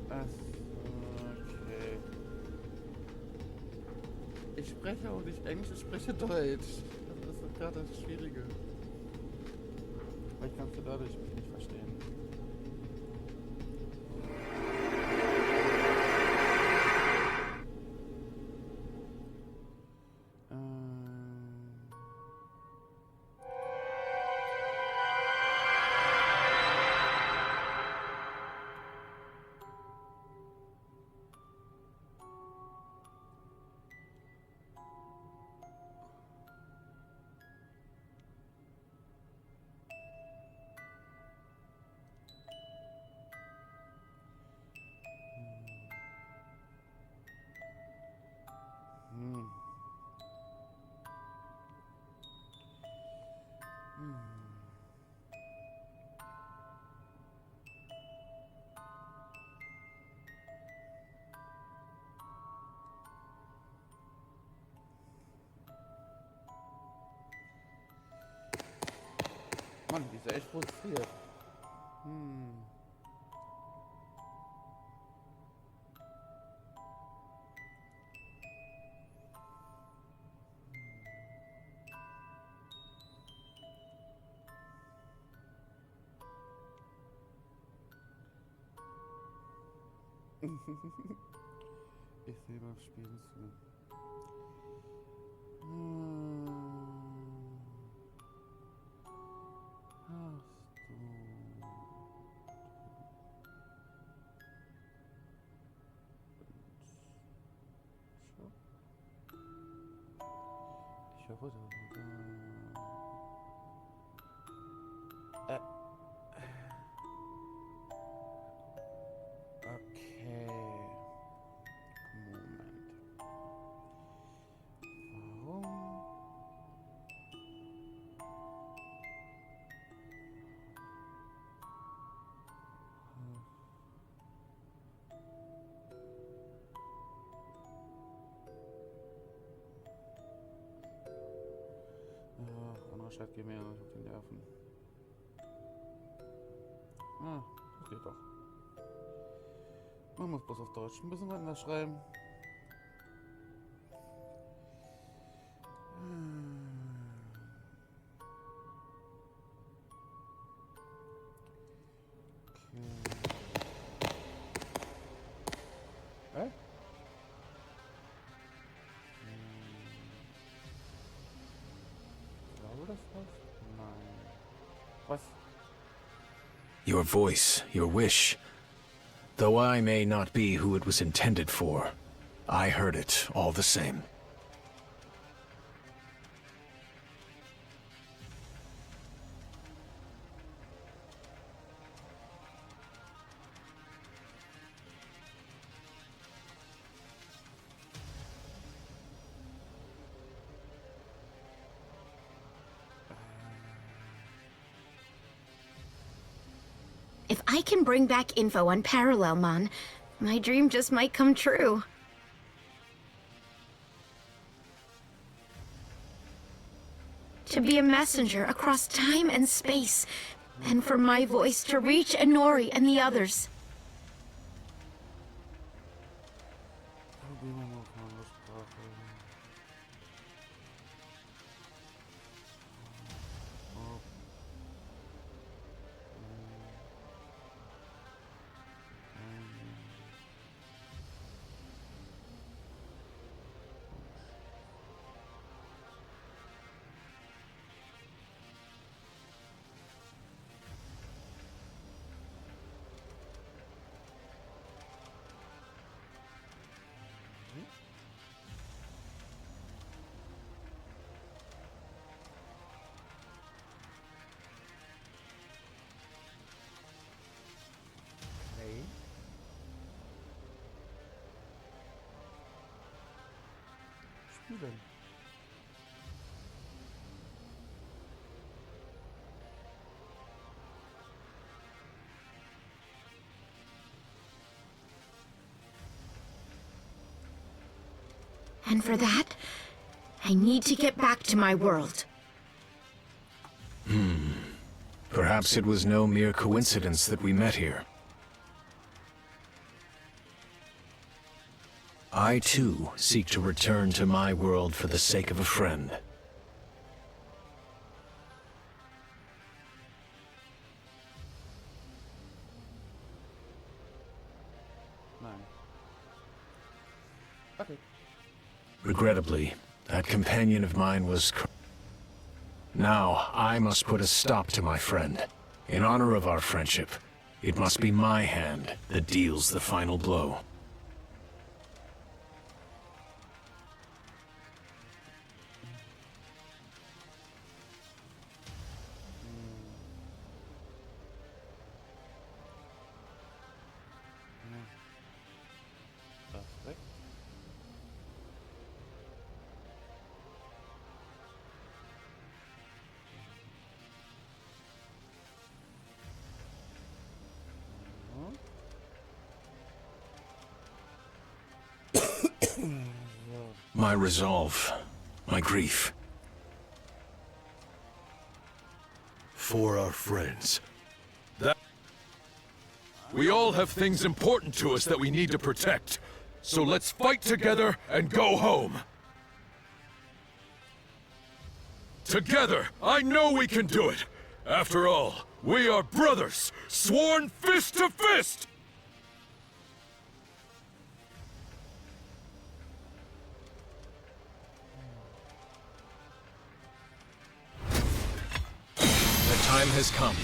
Okay. Ich spreche auch nicht Englisch, ich spreche Deutsch. Das ist gerade das Schwierige. Vielleicht kannst du dadurch mich nicht verstehen. Mann, die ist ja echt frustriert. Ich sehe beim Spielen zu. Ach so. Ich hoffe, okay. Moment. Warum? Anderer Scheiß geht mir ja nicht auf die Nerven. Das geht doch. Man muss bloß auf Deutsch ein bisschen anders schreiben. Okay. Ich glaube, das war's. Nein. Was? Your voice, your wish. Though I may not be who it was intended for, I heard it all the same. If I can bring back info on Parallelmon, my dream just might come true. To be a messenger across time and space, and for my voice to reach Inori and the others. fühlen. And for that, I need to get back to my world. Perhaps it was no mere coincidence that we met here. I, too, seek to return to my world for the sake of a friend. Nein. Okay. Regrettably, that companion of mine was... Now, I must put a stop to my friend. In honor of our friendship, it must be my hand that deals the final blow. Das weg. My resolve, my grief. For our friends. We all have things important to us that we need to protect. So let's fight together and go home. Together, I know we can do it. After all, we are brothers, sworn fist to fist! The time has come.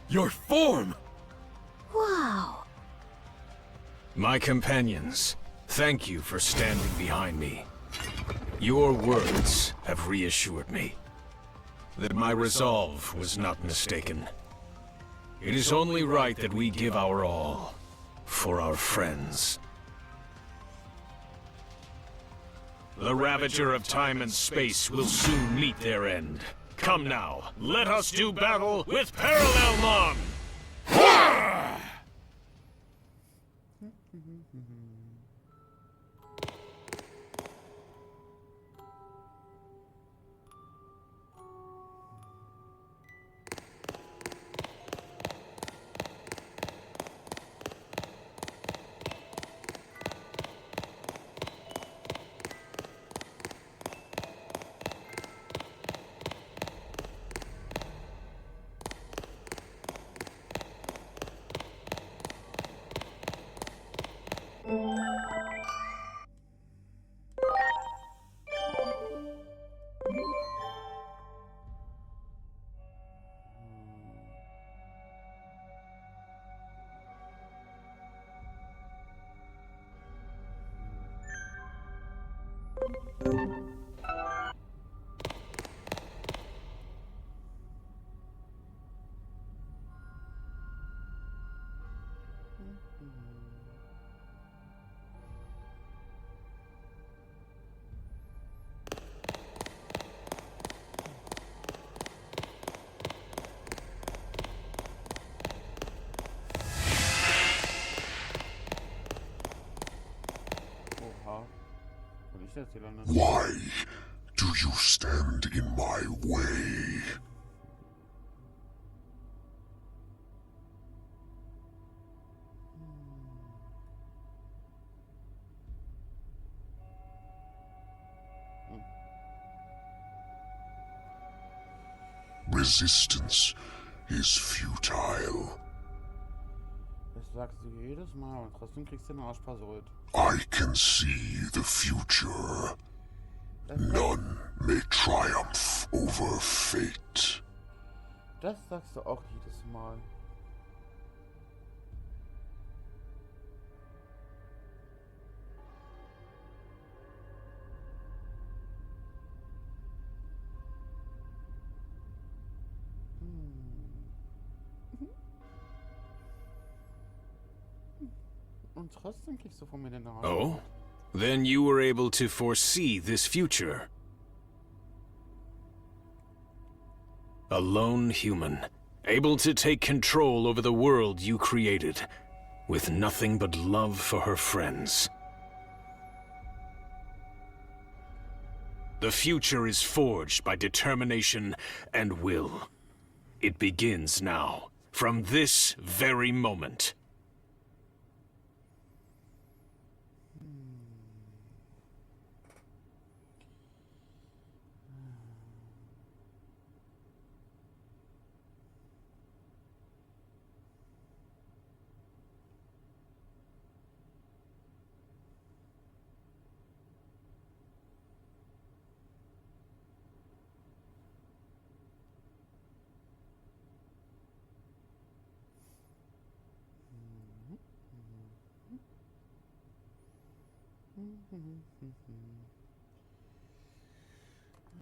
Your form! Wow. My companions, thank you for standing behind me. Your words have reassured me that my resolve was not mistaken. It is only right that we give our all for our friends. The Ravager of time and space will soon meet their end. Come now, let us do battle with Parallelmon! Why do you stand in my way? Resistance is futile. Das sagst du jedes Mal und trotzdem kriegst du den Arsch versohlt. I can see the future. None may triumph over fate. Das sagst du auch jedes Mal. Und trotzdem kriegst du von mir den Raum. Oh? Then you were able to foresee this future. A lone human, able to take control over the world you created, with nothing but love for her friends. The future is forged by determination and will. It begins now, from this very moment.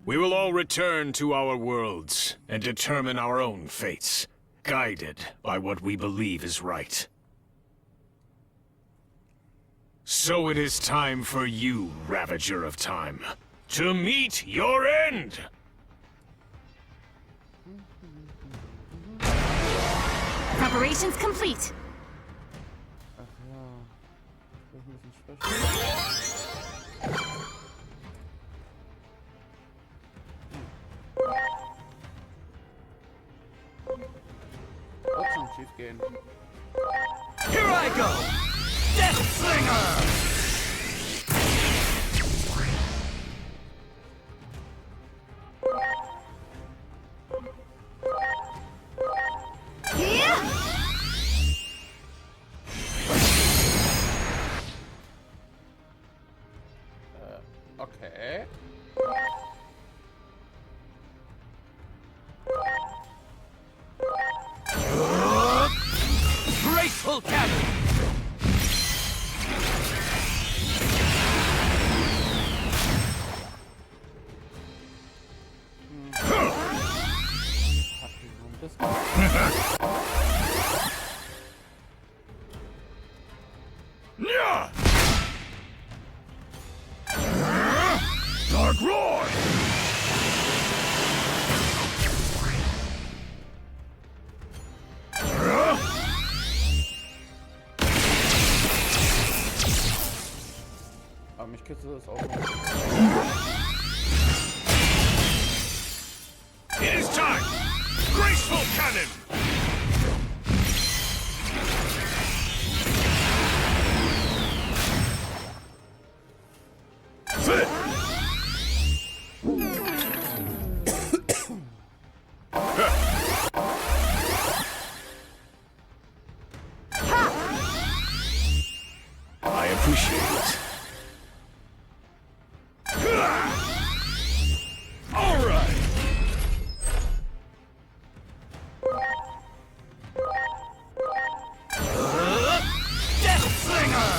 We will all return to our worlds and determine our own fates, guided by what we believe is right. So it is time for you, Ravager of Time, to meet your end! Preparations complete. Ach ja. Das ist ein bisschen schwächer. Wird schon schief gehen. Here I go! Death Slinger! Okay. Graceful cannon! Hab hier so ein bisschen. Dark Roar! Aber mich kitzelt das auch. It is time! Graceful Cannon! Sit! I appreciate it. All right! Death Slinger!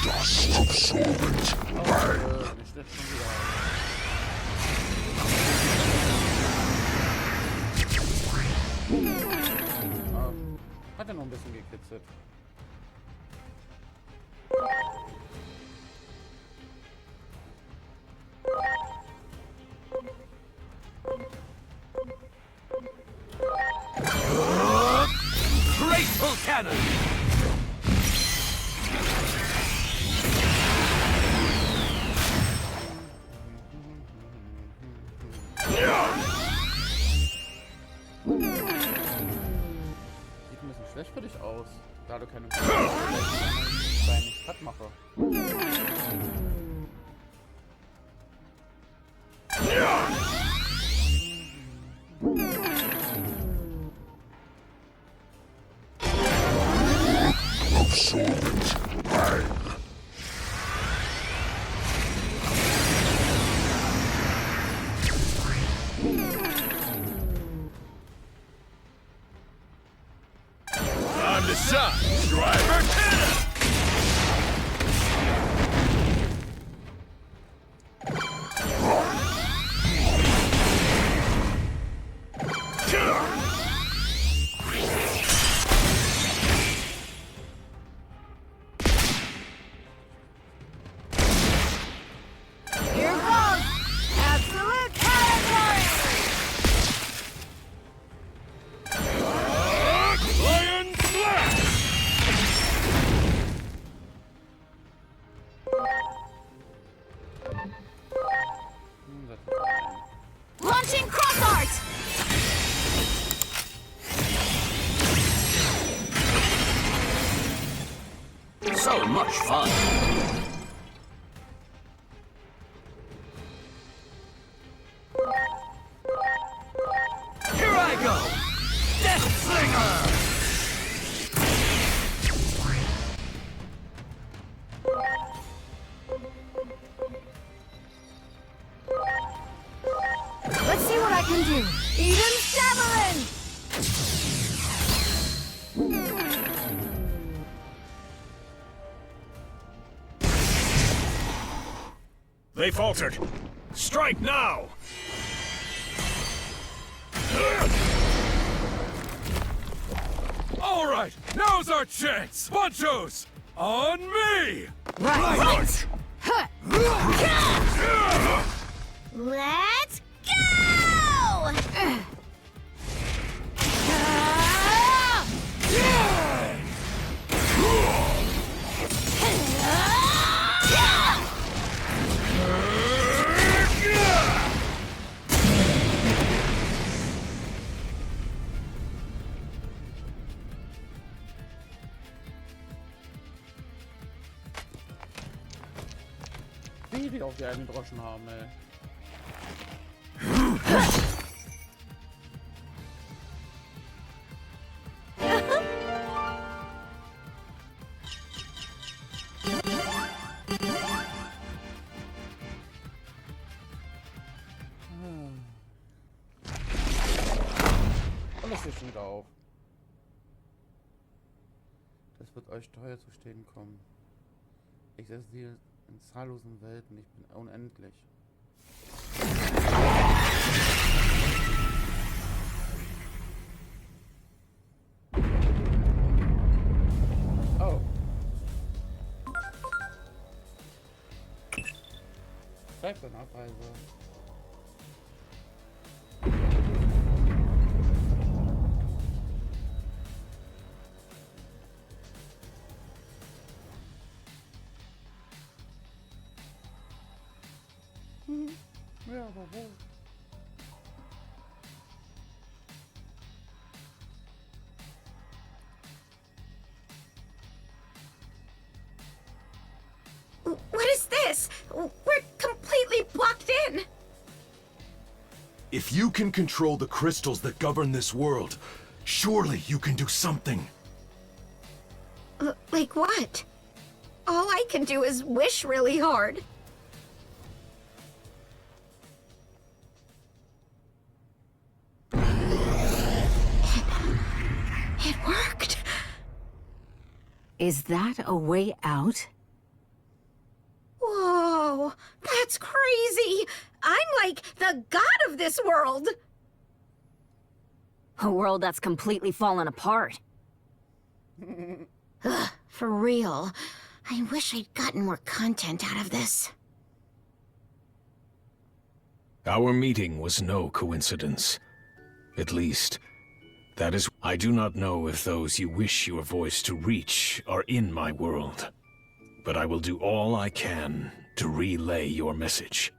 Dust absorbent. Mich steckt schon wieder. Hat er noch ein bisschen gekitzelt. Graceful cannon! Sieht ein bisschen schlecht für dich aus, da du keine Beine platt mache. Absorbent. Bang. decide. Driver cannon! Here goes! Absolute category! Lion Slash! That's fine. Launching cross art! So much fun. Here I go! Death Slinger! Let's see what I can do. Eden's Javelin! They faltered. Strike now! All right, now's our chance. Ponchos, on me! Right! Let's go! Wie die auch die einen Droschen haben, ey. Und das ist schon wieder auf. Das wird euch teuer zu stehen kommen. Ich existiere in zahllosen Welten, ich bin unendlich. Oh. Schreibt eine Abreise. Ja, aber wo? What is this? We're completely blocked in. If you can control the crystals that govern this world, surely you can do something. Like what? All I can do is wish really hard. It worked. Is that a way out? Whoa, that's crazy. I'm like the god of this world. A world that's completely fallen apart. Ugh, for real. I wish I'd gotten more content out of this. Our meeting was no coincidence. At least, that is... I do not know if those you wish your voice to reach are in my world, but I will do all I can to relay your message.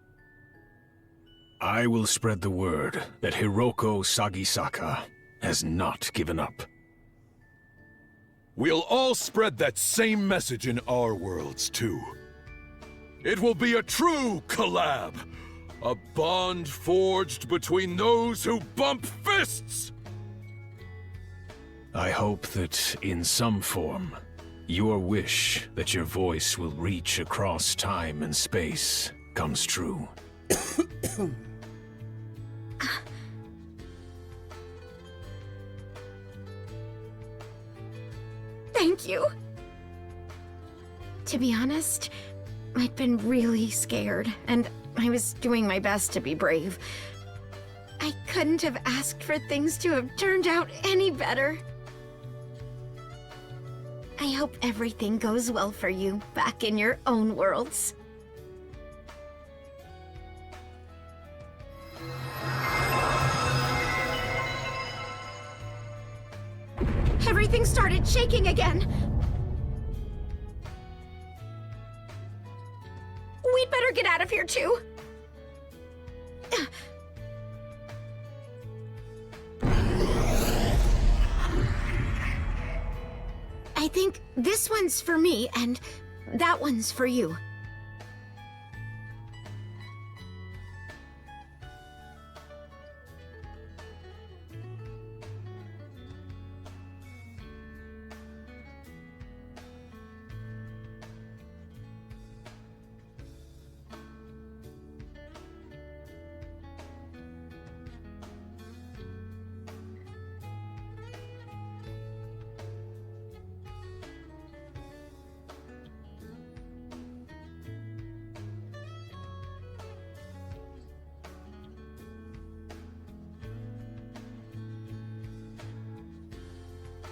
I will spread the word that Hiroko Sagisaka has not given up. We'll all spread that same message in our worlds, too. It will be a true collab. A bond forged between those who bump fists! I hope that, in some form, your wish that your voice will reach across time and space comes true. Thank you. To be honest, I'd been really scared, and I was doing my best to be brave. I couldn't have asked for things to have turned out any better. I hope everything goes well for you back in your own worlds. Everything started shaking again. We'd better get out of here too. I think this one's for me and that one's for you.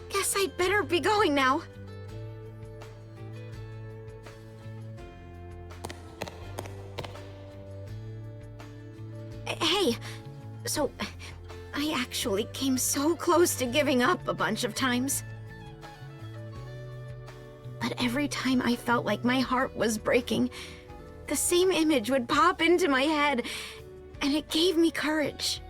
Guess I'd better be going now. Hey, so I actually came so close to giving up a bunch of times. But every time I felt like my heart was breaking, the same image would pop into my head, and it gave me courage.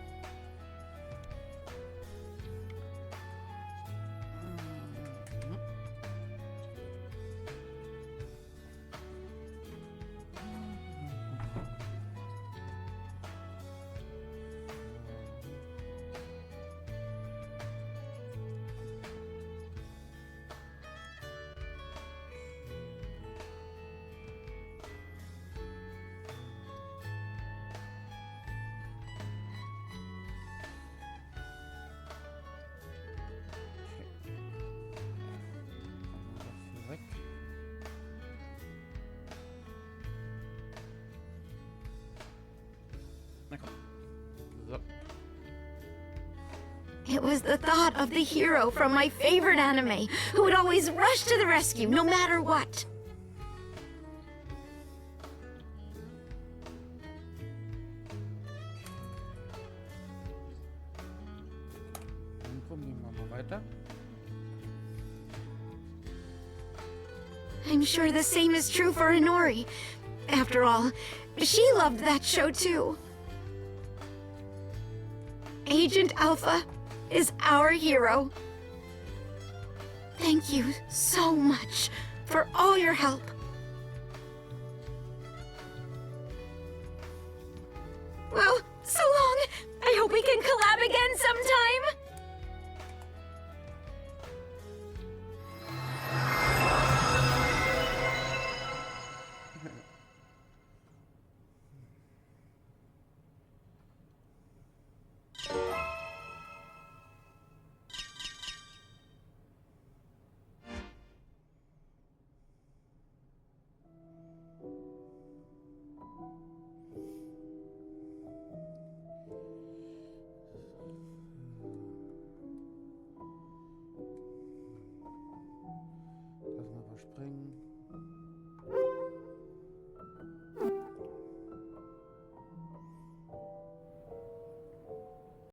It was the thought of the hero from my favorite anime, who would always rush to the rescue, no matter what. Dann probieren wir mal weiter. I'm sure the same is true for Inori. After all, she loved that show too. Agent Alpha is our hero. Thank you so much for all your help.